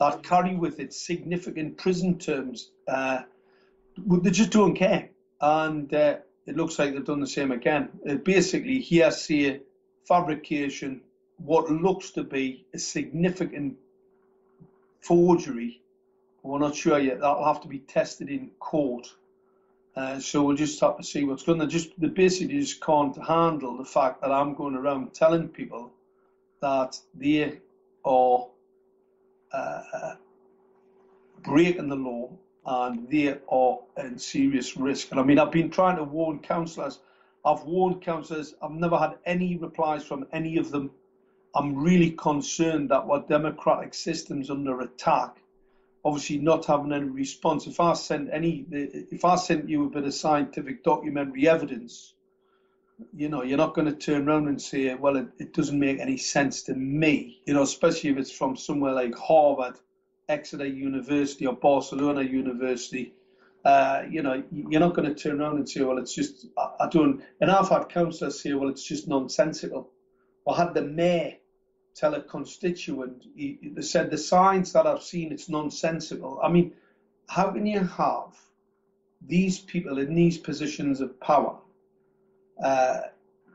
that carry with it significant prison terms. They just don't care, and it looks like they've done the same again. Basically, hearsay, fabrication, what looks to be a significant forgery. We're not sure yet. That'll have to be tested in court. So we'll just have to see what's going on. They basically just can't handle the fact that I'm going around telling people that they are breaking the law and they are in serious risk. And I mean, I've been trying to warn councillors. I've warned councillors. I've never had any replies from any of them. I'm really concerned that our democratic system's under attack. Obviously, not having any response. If I sent you a bit of scientific documentary evidence, you're not going to turn around and say, well, it doesn't make any sense to me. Especially if it's from somewhere like Harvard, Exeter University, or Barcelona University. You're not going to turn around and say, well, it's just I don't. And I've had councillors say, well, it's just nonsensical. I had the mayor tell a constituent, they said the science that I've seen, it's nonsensical. I mean, how can you have these people in these positions of power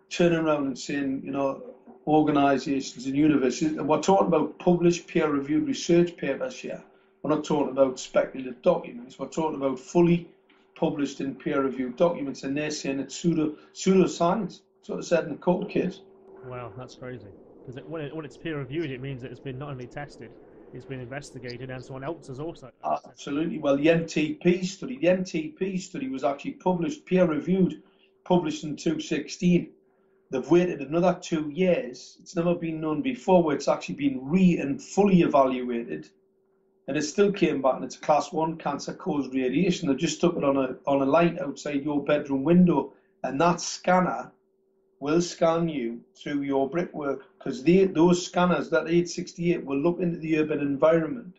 turn around and saying, organisations and universities, and we're talking about published peer-reviewed research papers here. We're not talking about speculative documents. We're talking about fully published and peer-reviewed documents, and they're saying it's pseudoscience. That's what I said in the court case. Wow, that's crazy. Because when it's peer-reviewed, it means that it's been not only tested, it's been investigated, and someone else has also. Absolutely. Well, the NTP study was actually published, peer-reviewed, published in 2016. They've waited another 2 years. It's never been known before where it's actually been and fully evaluated, and it still came back, and it's a class 1 cancer-caused radiation. They just stuck it on a light outside your bedroom window, and that scanner will scan you through your brickwork, because those scanners, that 868, will look into the urban environment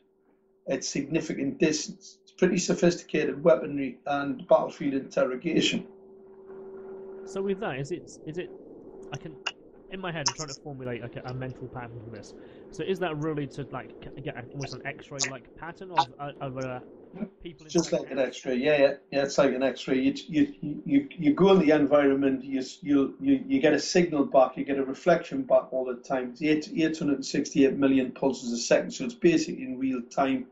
at significant distance. It's pretty sophisticated weaponry and battlefield interrogation. So with that, is it? I can, in my head, I'm trying to formulate like a mental pattern for this. So is that really to get almost an X-ray pattern of people? Just like an X-ray, yeah. It's like an X-ray. You go in the environment, you get a signal back, you get a reflection back all the time. It's 868 million pulses a second, so it's basically in real time.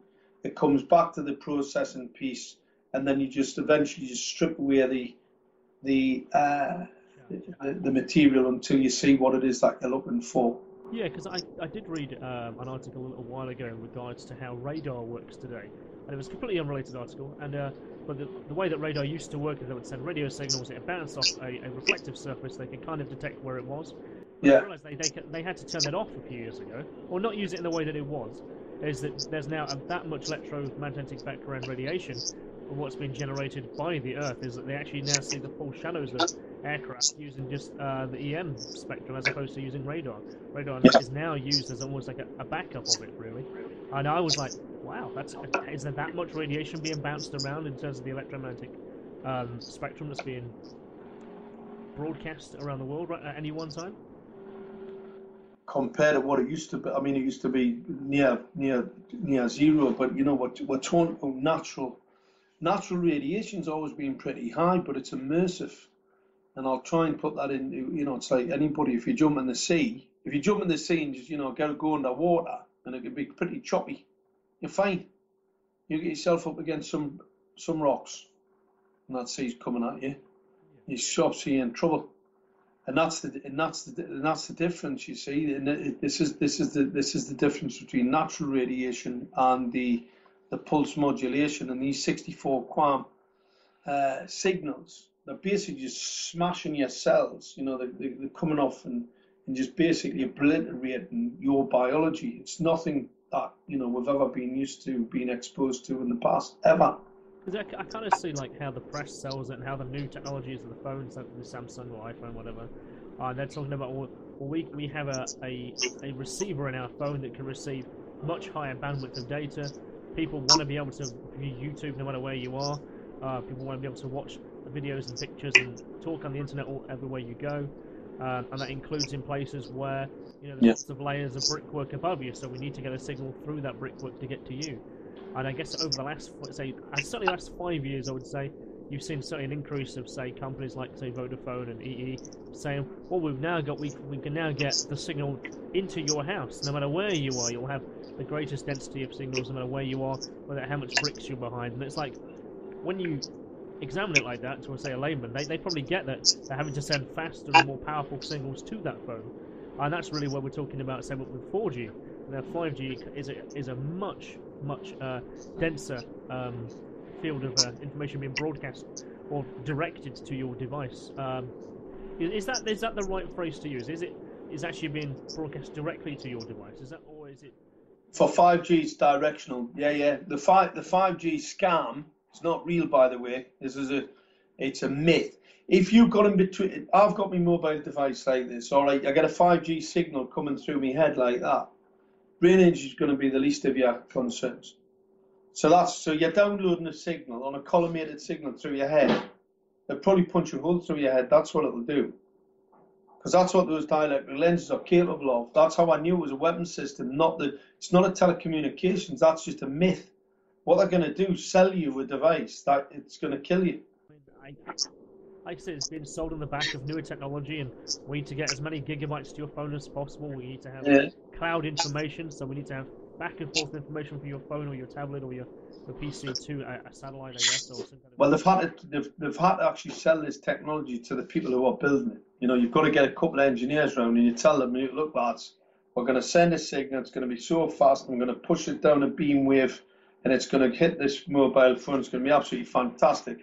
It comes back to the processing piece, and then you just eventually strip away the material until you see what it is that you're looking for. Yeah, because I did read an article a little while ago in regards to how radar works today, and it was a completely unrelated article. And but the way that radar used to work is they would send radio signals, it bounced off a reflective surface, they could kind of detect where it was, But I Yeah. realised they had to turn that off a few years ago, or not use it in the way that it was. Is that there's now that much electromagnetic background radiation of what's been generated by the Earth is that they actually now see the full shadows of aircraft using just the EM spectrum as opposed to using radar. Radar Yeah. is now used as almost like a backup of it, really. And I was like, wow, is there that much radiation being bounced around in terms of the electromagnetic spectrum that's being broadcast around the world at any one time? Compared to what it used to be, I mean, it used to be near zero. But you know what? We're talking about natural radiation's always been pretty high, but it's immersive. And I'll try and put that in. You know, it's like anybody. If you jump in the sea, and just go underwater, and it can be pretty choppy, you're fine. You get yourself up against some rocks, and that sea's coming at you. You're obviously in trouble. And that's the difference, you see. And this is the difference between natural radiation and the pulse modulation. And these 64 QAM signals, they're basically just smashing your cells. You know, they're coming off and just basically obliterating your biology. It's nothing that we've ever been used to being exposed to in the past ever. Because I kind of see like how the press sells it and how the new technologies of the phones, like the Samsung or iPhone, whatever, they're talking about, well, we have a receiver in our phone that can receive much higher bandwidth of data. People want to be able to view YouTube no matter where you are. People want to be able to watch videos and pictures and talk on the internet everywhere you go. And that includes in places where there's lots of layers of brickwork above you, so we need to get a signal through that brickwork to get to you. And I guess over the last, certainly the last 5 years, I would say, you've seen certainly an increase of, say, companies like, say, Vodafone and EE saying, well, we can now get the signal into your house. No matter where you are, you'll have the greatest density of signals no matter where you are, no matter how much bricks you're behind. And it's like, when you examine it like that, to say a layman, they probably get that they're having to send faster and more powerful signals to that phone. And that's really what we're talking about, say, with 4G. Now, 5G is a much denser field of information being broadcast or directed to your device. Is that the right phrase to use? Is actually being broadcast directly to your device? Or is it? For 5G, it's directional. Yeah. The 5G scam is not real, by the way. It's a myth. If you've got in between, I've got my mobile device like this. All right, I get a 5G signal coming through my head like that. Brain injury is going to be the least of your concerns. So you're downloading a signal on a collimated signal through your head. They'll probably punch a hole through your head. That's what it'll do. Because that's what those dielectric lenses are capable of. That's how I knew it was a weapon system. It's not a telecommunications. That's just a myth. What they're going to do is sell you a device that it's going to kill you. Like I said, it's being sold on the back of newer technology, and we need to get as many gigabytes to your phone as possible. We need to have cloud information, so we need to have back and forth information from your phone or your tablet or your PC to a satellite, I guess. Or some kind of... Well, they've had to actually sell this technology to the people who are building it. You've got to get a couple of engineers around and you tell them, look, lads, we're going to send a signal. It's going to be so fast. I'm going to push it down a beam wave, and it's going to hit this mobile phone. It's going to be absolutely fantastic.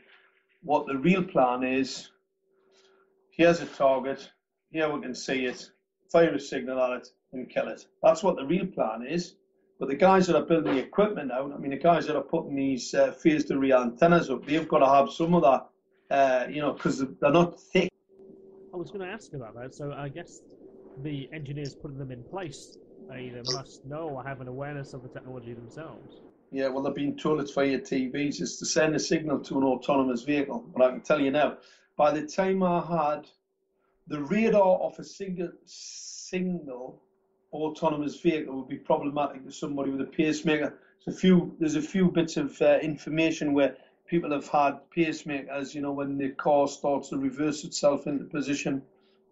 What the real plan is, here's a target, here we can see it, fire a signal at it and kill it. That's what the real plan is. But the guys that are building the equipment out, the guys that are putting these phased array antennas up, they've got to have some of that, because they're not thick. I was going to ask about that. So I guess the engineers putting them in place either must know or have an awareness of the technology themselves. Yeah, well, they've been told it's via TVs. It's to send a signal to an autonomous vehicle. But I can tell you now, by the time I had the radar of a single autonomous vehicle would be problematic to somebody with a pacemaker. There's a few bits of information where people have had pacemakers, when the car starts to reverse itself into position.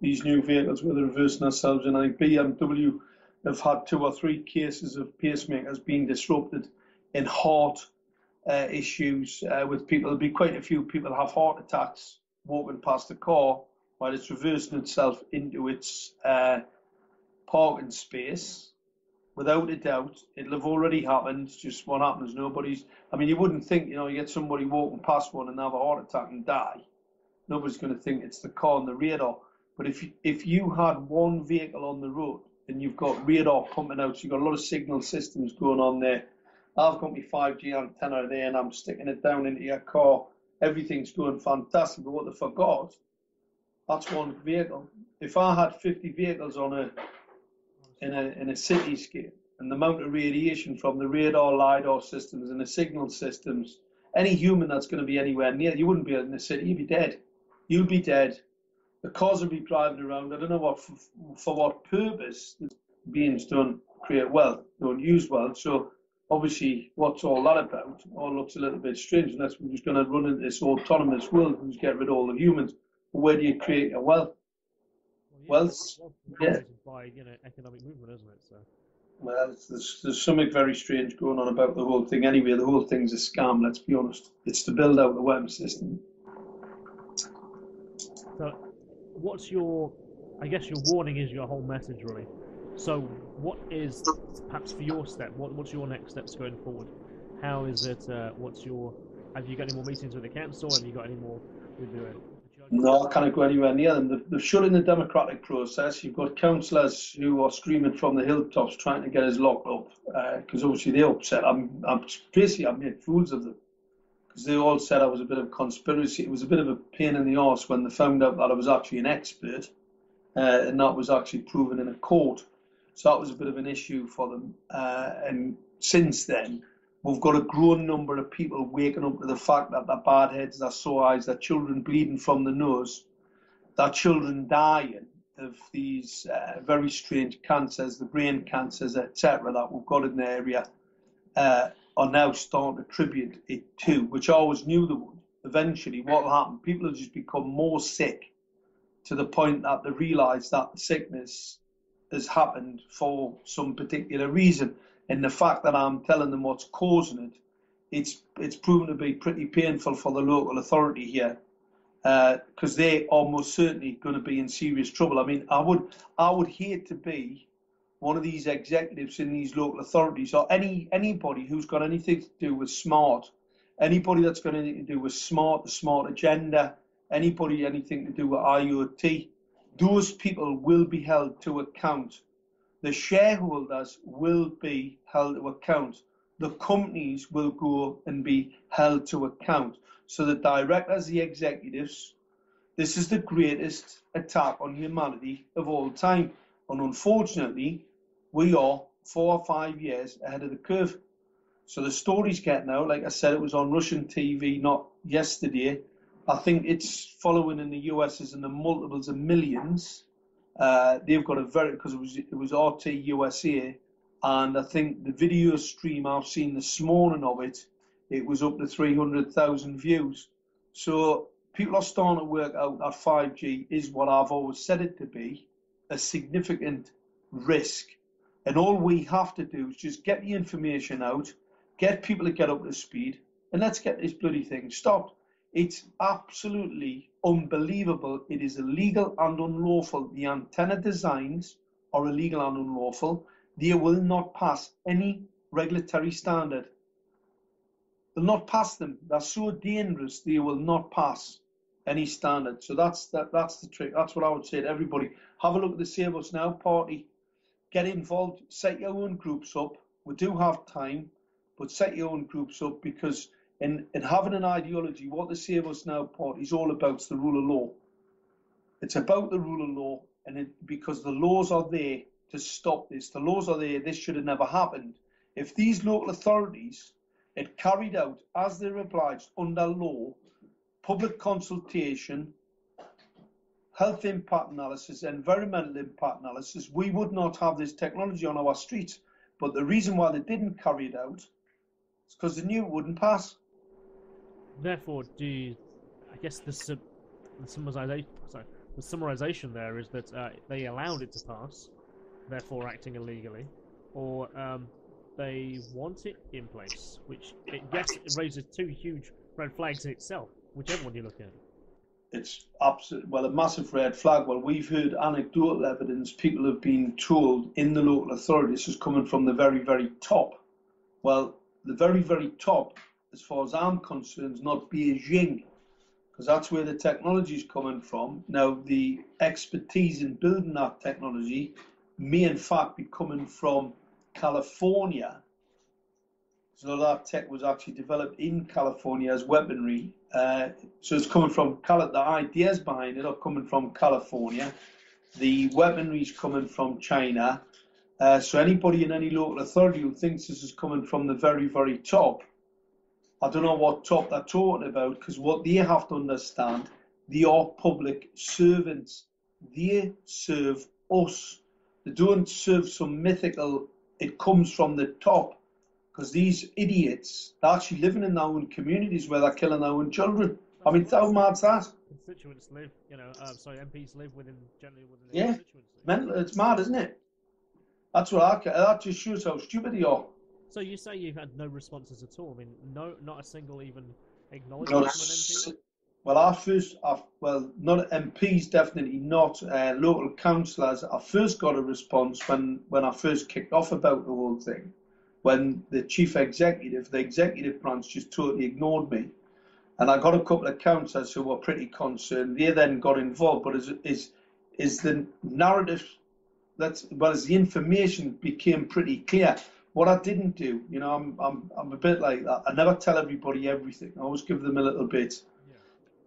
These new vehicles where they're reversing themselves, and I think BMW have had 2 or 3 cases of pacemakers being disrupted in heart issues with people. There'll be quite a few people have heart attacks walking past the car while it's reversing itself into its parking space. Without a doubt, it'll have already happened. It's just what happens. You wouldn't think, you get somebody walking past one and have a heart attack and die. Nobody's going to think it's the car and the radar. But if you had one vehicle on the road and you've got radar pumping out, so you've got a lot of signal systems going on there. I've got my 5G antenna there and I'm sticking it down into your car. Everything's going fantastic. But what they forgot, that's one vehicle. If I had 50 vehicles in a cityscape, and the amount of radiation from the radar, LiDAR systems and the signal systems, any human that's going to be anywhere near, you wouldn't be in the city, you'd be dead. You'd be dead. The cars would be driving around. I don't know for what purpose it's being done, create wealth, don't use wealth. So obviously, what's all that about? All looks a little bit strange unless we're just going to run into this autonomous world and just get rid of all the humans. But where do you create your wealth? Wealth, yeah. By economic movement, isn't it? So. Well, there's something very strange going on about the whole thing. Anyway, the whole thing's a scam. Let's be honest. It's to build out the weapon system. So, what's your? I guess your warning is your whole message, really. So, what is perhaps for your step? What's your next steps going forward? How is it? What's your? Have you got any more meetings with the council? Have you got any more with the judge? No, I can't go anywhere near them. They're shutting the democratic process. You've got councillors who are screaming from the hilltops trying to get us locked up because obviously they're upset. I'm basically I've made fools of them because they all said I was a bit of a conspiracy. It was a bit of a pain in the arse when they found out that I was actually an expert and that was actually proven in a court. So that was a bit of an issue for them. And since then, we've got a growing number of people waking up to the fact that their bad heads, their sore eyes, their children bleeding from the nose, their children dying of these very strange cancers, the brain cancers, etc., that we've got in the area, are now starting to attribute it to, which I always knew they would. Eventually, what will happen? People have just become more sick to the point that they realise that the sickness has happened for some particular reason. And the fact that I'm telling them what's causing it, it's proven to be pretty painful for the local authority here, because they are most certainly going to be in serious trouble. I mean, I would hate to be one of these executives in these local authorities, or anybody who's got anything to do with smart, anybody that's got anything to do with smart, the smart agenda, anybody anything to do with IoT. Those people will be held to account. The shareholders will be held to account. The companies will go and be held to account. So the directors, the executives, this is the greatest attack on humanity of all time. And unfortunately, we are 4 or 5 years ahead of the curve. So the story's getting out. Like I said, it was on Russian TV not yesterday. I think it's following in the US is in the multiples of millions. They've got because it was RT USA, and I think the video stream I've seen this morning of it was up to 300,000 views. So people are starting to work out that 5G is what I've always said it to be, a significant risk. And all we have to do is just get the information out, get people to get up to speed, and let's get this bloody thing stopped. It's absolutely unbelievable. It is illegal and unlawful. The antenna designs are illegal and unlawful. They will not pass any regulatory standard. They'll not pass them. They're so dangerous, they will not pass any standard. So that's the trick. That's what I would say to everybody. Have a look at the Save Us Now party. Get involved. Set your own groups up. We do have time, but set your own groups up, because in having an ideology, what the Save Us Now party is all about is the rule of law. It's about the rule of law, and because the laws are there to stop this. The laws are there. This should have never happened. If these local authorities had carried out, as they're obliged under law, public consultation, health impact analysis, environmental impact analysis, we would not have this technology on our streets. But the reason why they didn't carry it out is because they knew it wouldn't pass. Therefore, I guess the summarization there is that they allowed it to pass, therefore acting illegally, or they want it in place, which I guess it raises two huge red flags in itself, whichever one you look at. It's a massive red flag. Well, we've heard anecdotal evidence. People have been told in the local authority, this is coming from the very, very top. Well, the very, very top, as far as I'm concerned, is not Beijing, because that's where the technology is coming from. Now, the expertise in building that technology may in fact be coming from California. So that tech was actually developed in California as weaponry. So it's coming from, the ideas behind it are coming from California. The weaponry is coming from China. So anybody in any local authority who thinks this is coming from the very, very top, I don't know what top they're talking about, because what they have to understand, they are public servants. They serve us. They don't serve some mythical, it comes from the top, because these idiots are actually living in their own communities where they're killing their own children. I mean, how mad's that? Constituents live, MPs live generally within their constituency. Mental, it's mad, isn't it? That's what that just shows how stupid they are. So you say you've had no responses at all? I mean, not a single even acknowledgement from an MP? Well, not MPs, definitely not. Local councillors. I first got a response when I first kicked off about the whole thing, when the chief executive, the executive branch, just totally ignored me. And I got a couple of councillors who were pretty concerned. They then got involved, but is the narrative, as the information became pretty clear. What I didn't do, I'm a bit like that. I never tell everybody everything. I always give them a little bit.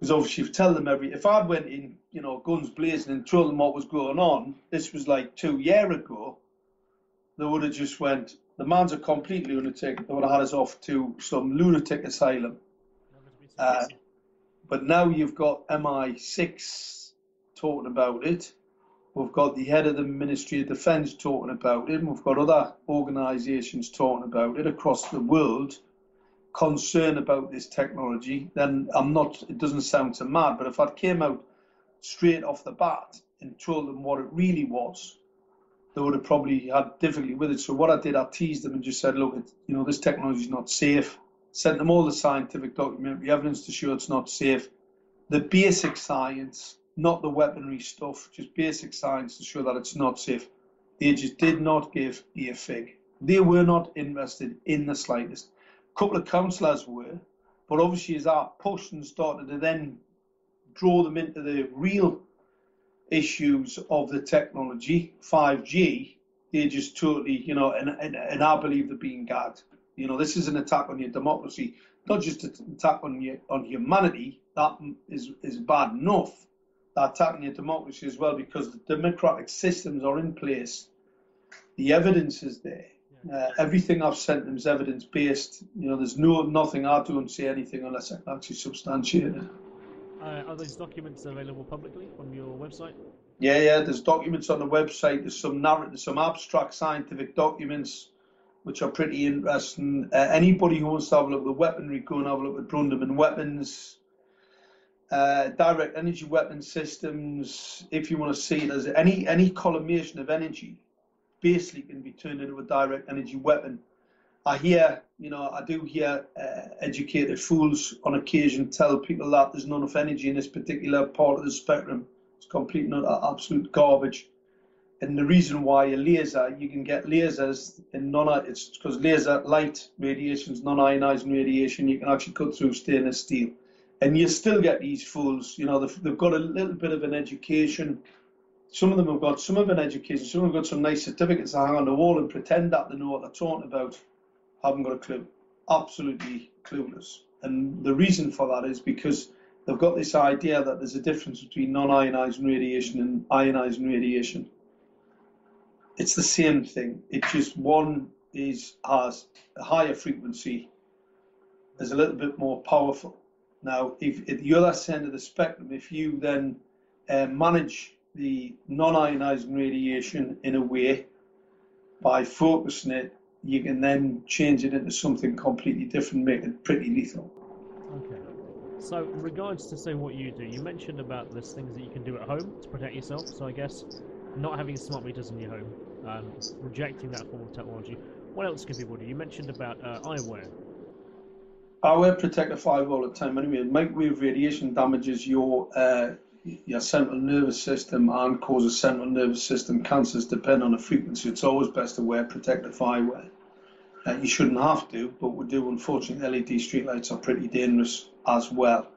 Because obviously, if you tell them if I went in, guns blazing and told them what was going on, this was like 2 years ago, they would have just went, the man's a complete lunatic. They would have had us off to some lunatic asylum. But now you've got MI6 talking about it. We've got the head of the Ministry of Defence talking about it. And we've got other organisations talking about it across the world, concerned about this technology. Then it doesn't sound so mad, but if I came out straight off the bat and told them what it really was, they would have probably had difficulty with it. So what I did, I teased them and just said, look, this technology is not safe. Sent them all the scientific documentary evidence to show it's not safe. The basic science, not the weaponry stuff, just basic science to show that it's not safe. They just did not give a fig. They were not interested in the slightest. A couple of councillors were, but obviously as I pushed and started to then draw them into the real issues of the technology, 5G, they just totally, and I believe they're being gagged. This is an attack on your democracy, not just an attack on humanity. That is bad enough. They're attacking your democracy as well, because the democratic systems are in place. The evidence is there. Everything I've sent them is evidence based. There's nothing. I don't say anything unless I can actually substantiate it. Are those documents available publicly on your website? Yeah. There's documents on the website. There's some abstract scientific documents, which are pretty interesting. Anybody who wants to have a look at the weaponry, go and have a look at Brunderman Weapons, direct energy weapon systems. If you want to see it as any collimation of energy, basically can be turned into a direct energy weapon. I do hear educated fools on occasion tell people that there's not enough energy in this particular part of the spectrum. It's complete and absolute garbage. And the reason why a laser, you can get lasers in it's because laser light radiation is non-ionizing radiation. You can actually cut through stainless steel. And you still get these fools, they've got a little bit of an education. Some of them have got some of an education, some have got some nice certificates to hang on the wall and pretend that they know what they're talking about. Haven't got a clue. Absolutely clueless. And the reason for that is because they've got this idea that there's a difference between non-ionizing radiation and ionizing radiation. It's the same thing. It's just one has a higher frequency, is a little bit more powerful. Now, if at the other end of the spectrum, if you then manage the non-ionizing radiation in a way by focusing it, you can then change it into something completely different, make it pretty lethal. Okay. So, in regards to say what you do, you mentioned about there's things that you can do at home to protect yourself. So, I guess not having smart meters in your home, rejecting that form of technology. What else can people do? You mentioned about eyewear. I wear protective eyewear all the time. Anyway, microwave radiation damages your central nervous system and causes central nervous system cancers, depending on the frequency. It's always best to wear protective eyewear. You shouldn't have to, but we do. Unfortunately, LED streetlights are pretty dangerous as well.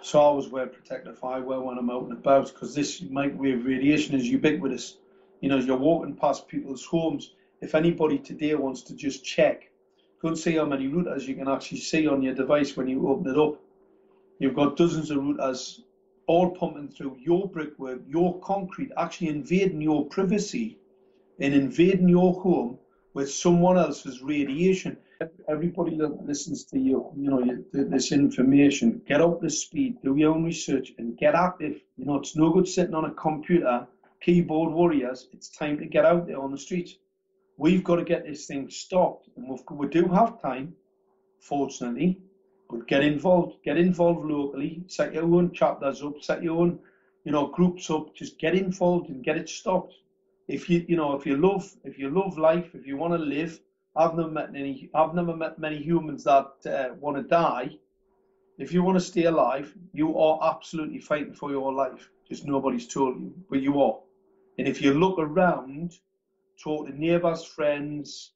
So I always wear protective eyewear when I'm out and about because this microwave radiation is ubiquitous. You know, as you're walking past people's homes, if anybody today wants to just check, go and see how many routers you can actually see on your device when you open it up. You've got dozens of routers all pumping through your brickwork, your concrete, actually invading your privacy and invading your home with someone else's radiation. Everybody that listens to you, this information, get up to speed, do your own research, and get active. You know, it's no good sitting on a computer, keyboard warriors. It's time to get out there on the streets. We've got to get this thing stopped, and we do have time, fortunately. But get involved locally. Set your own chapters up. Set your own, groups up. Just get involved and get it stopped. If you love life, if you want to live, I've never met many humans that want to die. If you want to stay alive, you are absolutely fighting for your life. Just nobody's told you, but you are. And if you look around, talk to neighbours, friends,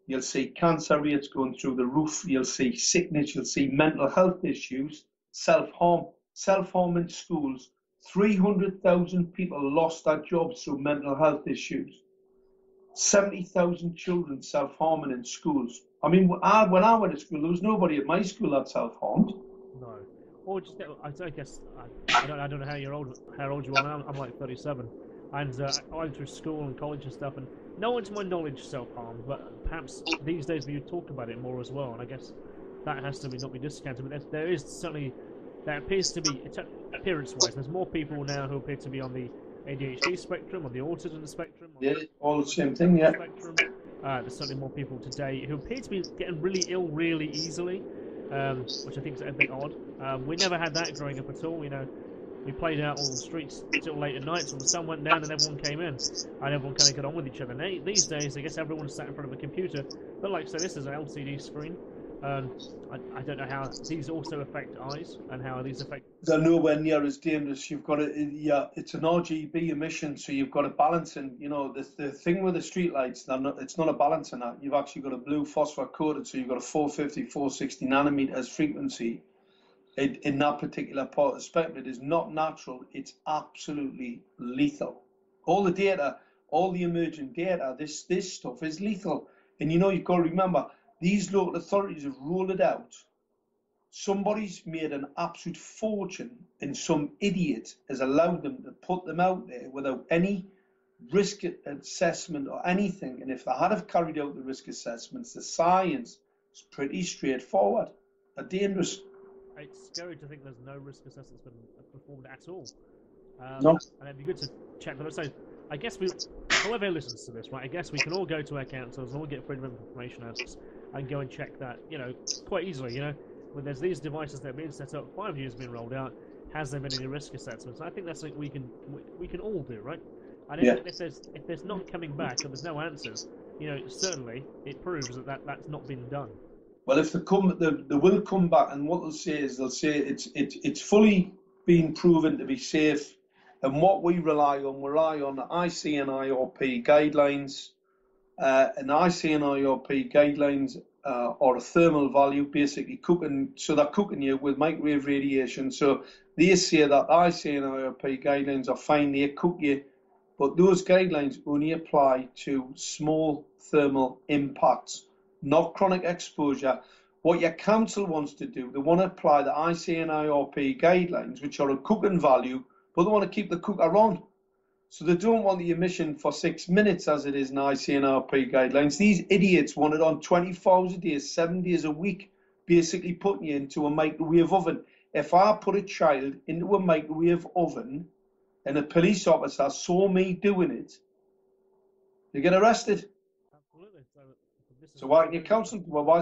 you'll see cancer rates going through the roof. You'll see sickness. You'll see mental health issues, self-harm in schools. 300,000 people lost their jobs through mental health issues. 70,000 children self-harming in schools. I mean, when I went to school, there was nobody at my school that self-harmed. No. Or just, I guess, I don't know how old you are now. I'm like 37. And I went through school and college and stuff, and no one to my knowledge self-harmed, but perhaps these days we talk about it more as well, and I guess that has to not be discounted, but there is certainly, there appears to be, appearance-wise, there's more people now who appear to be on the ADHD spectrum, on the autism spectrum. Yeah, all the same thing, yeah. Spectrum. There's certainly more people today who appear to be getting really ill really easily, which I think is a bit odd. We never had that growing up at all, We played out all the streets till late at night till the sun went down and everyone came in. And everyone kind of got on with each other. Now, these days, I guess everyone's sat in front of a computer. But like I say, this is an LCD screen. I don't know how these also affect eyes and how these affect... They're nowhere near as dangerous. You've got it's an RGB emission, so you've got a balancing. The thing with the street lights, it's not a balancing that. You've actually got a blue phosphor coated, so you've got a 450, 460 nanometers frequency. In that particular part of the spectrum, it is not natural. It's absolutely lethal. All the data, all the emerging data, this stuff is lethal. And you've got to remember, these local authorities have rolled it out. Somebody's made an absolute fortune, and some idiot has allowed them to put them out there without any risk assessment or anything. And if they had have carried out the risk assessments, the science is pretty straightforward. They're dangerous. It's scary to think there's no risk assessments been performed at all. No. And it'd be good to check that. So I guess whoever listens to this, right, I guess we can all go to our councils and all get Freedom of Information Acts and go and check that, quite easily, When there's these devices that are being set up, 5G has been rolled out, has there been any risk assessments? I think that's something we can all do, right? And if there's not coming back or there's no answers, certainly it proves that's not been done. Well, if they will come back, and what they'll say it's fully been proven to be safe, and what we rely on the IC and IRP guidelines, and the IC and IRP guidelines are a thermal value, basically cooking. So they're cooking you with microwave radiation. So they say that IC and IRP guidelines are fine; they cook you, but those guidelines only apply to small thermal impacts, not chronic exposure. What your council wants to do, they want to apply the IC and IRP guidelines, which are a cooking value, but they want to keep the cooker on. So they don't want the emission for 6 minutes as it is in IC and IRP guidelines. These idiots want it on 24 hours a day, 7 days a week, basically putting you into a microwave oven. If I put a child into a microwave oven and a police officer saw me doing it, they get arrested. Absolutely. So why is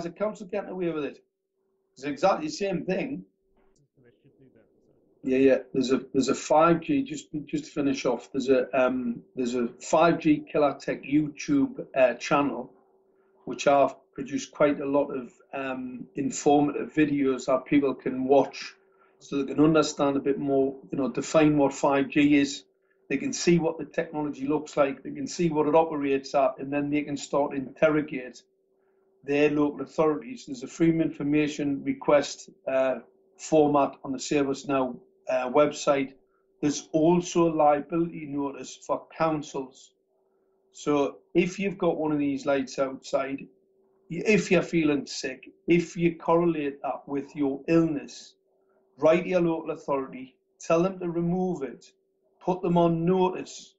the council getting away with it? It's exactly the same thing. Yeah. There's a 5G. Just to finish off. There's a 5G killertech YouTube channel, which I've produced quite a lot of informative videos that people can watch, so they can understand a bit more. Define what 5G is. They can see what the technology looks like. They can see what it operates at, and then they can start to interrogate their local authorities. There's a Freedom of Information request format on the Save Us Now website. There's also a liability notice for councils. So if you've got one of these lights outside, if you're feeling sick, if you correlate that with your illness, write to your local authority, tell them to remove it, put them on notice.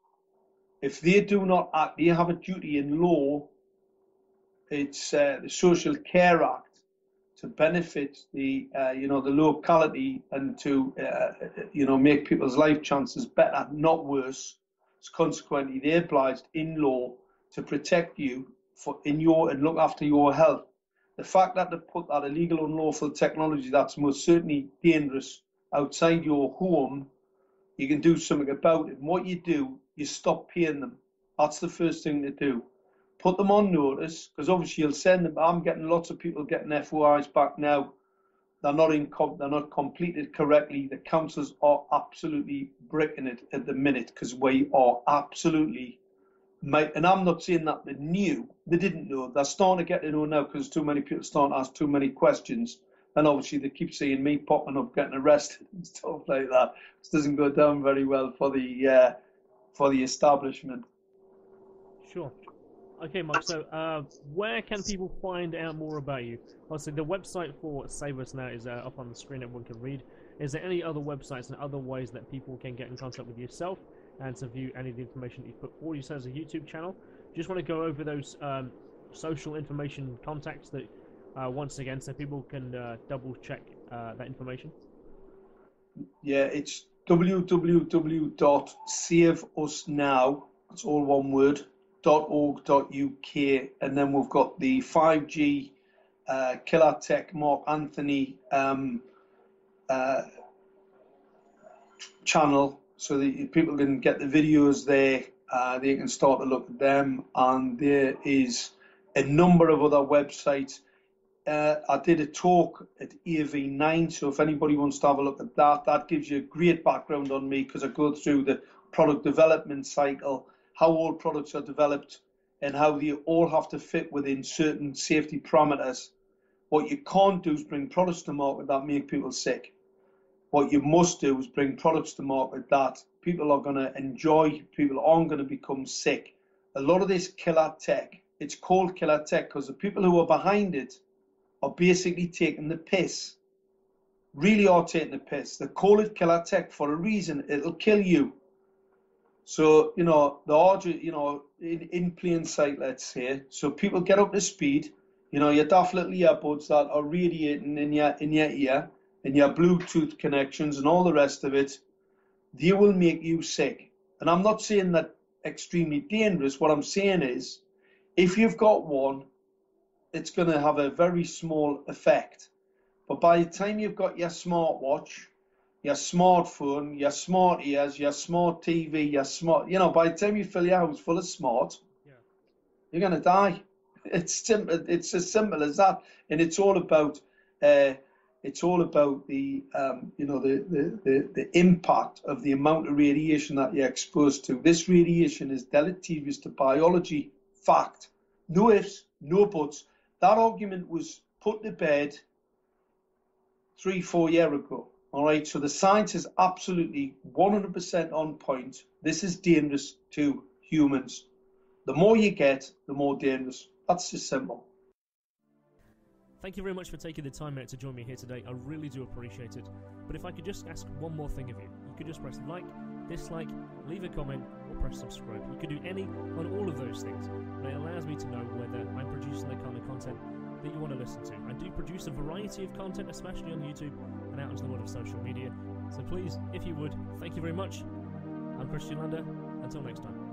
If they do not act, they have a duty in law. It's the Social Care Act to benefit the the locality and to make people's life chances better, not worse. So consequently, they're obliged in law to protect you and look after your health. The fact that they put that illegal, unlawful technology that's most certainly dangerous outside your home, you can do something about it. And what you do, you stop paying them. That's the first thing to do. Put them on notice, because obviously you'll send them. I'm getting lots of people getting FOIs back now. They're not completed correctly. The councils are absolutely bricking it at the minute, because we are absolutely. And I'm not saying that they knew. They didn't know. They're starting to get to know now, because too many people starting to ask too many questions. And obviously they keep seeing me popping up, getting arrested and stuff like that. This doesn't go down very well for the establishment. Sure. Okay, Mark, so where can people find out more about you? Obviously, the website for Save Us Now is up on the screen, everyone can read. Is there any other websites and other ways that people can get in contact with yourself and to view any of the information that you've put forward? You said as a YouTube channel. Just want to go over those social information contacts that, once again, so people can double check that information. Yeah, it's www.saveusnow, that's all one word, .org.uk, and then we've got the 5G killertech Mark Anthony channel, so that people can get the videos there. They can start to look at them, and there is a number of other websites. I did a talk at AV9, so if anybody wants to have a look at that, that gives you a great background on me, because I go through the product development cycle, how all products are developed, and how they all have to fit within certain safety parameters. What you can't do is bring products to market that make people sick. What you must do is bring products to market that people are going to enjoy, people aren't going to become sick. A lot of this killer tech, it's called killer tech because the people who are behind it are basically taking the piss. Really are taking the piss. They call it killer tech for a reason. It'll kill you. So, the order, in plain sight, let's say. So people get up to speed. Your daft little earbuds that are radiating in your ear, and your Bluetooth connections and all the rest of it, they will make you sick. And I'm not saying that extremely dangerous. What I'm saying is, if you've got one, it's going to have a very small effect. But by the time you've got your smartwatch, your smartphone, your smart ears, your smart TV, by the time you fill your house full of smart, you're going to die. It's simple. It's as simple as that. And it's all about the impact of the amount of radiation that you're exposed to. This radiation is deleterious to biology. Fact. No ifs, no buts. That argument was put to bed 3-4 years ago. All right, so the science is absolutely 100% on point. This is dangerous to humans. The more you get, the more dangerous. That's just simple. Thank you very much for taking the time out to join me here today. I really do appreciate it. But if I could just ask one more thing of you. You could just press like, dislike, leave a comment, or press subscribe. You could do any on all of those things. And it allows me to know whether I'm producing the kind of content that you want to listen to. I do produce a variety of content, especially on YouTube and out into the world of social media. So please, if you would, thank you very much. I'm Kristian Lander. Until next time.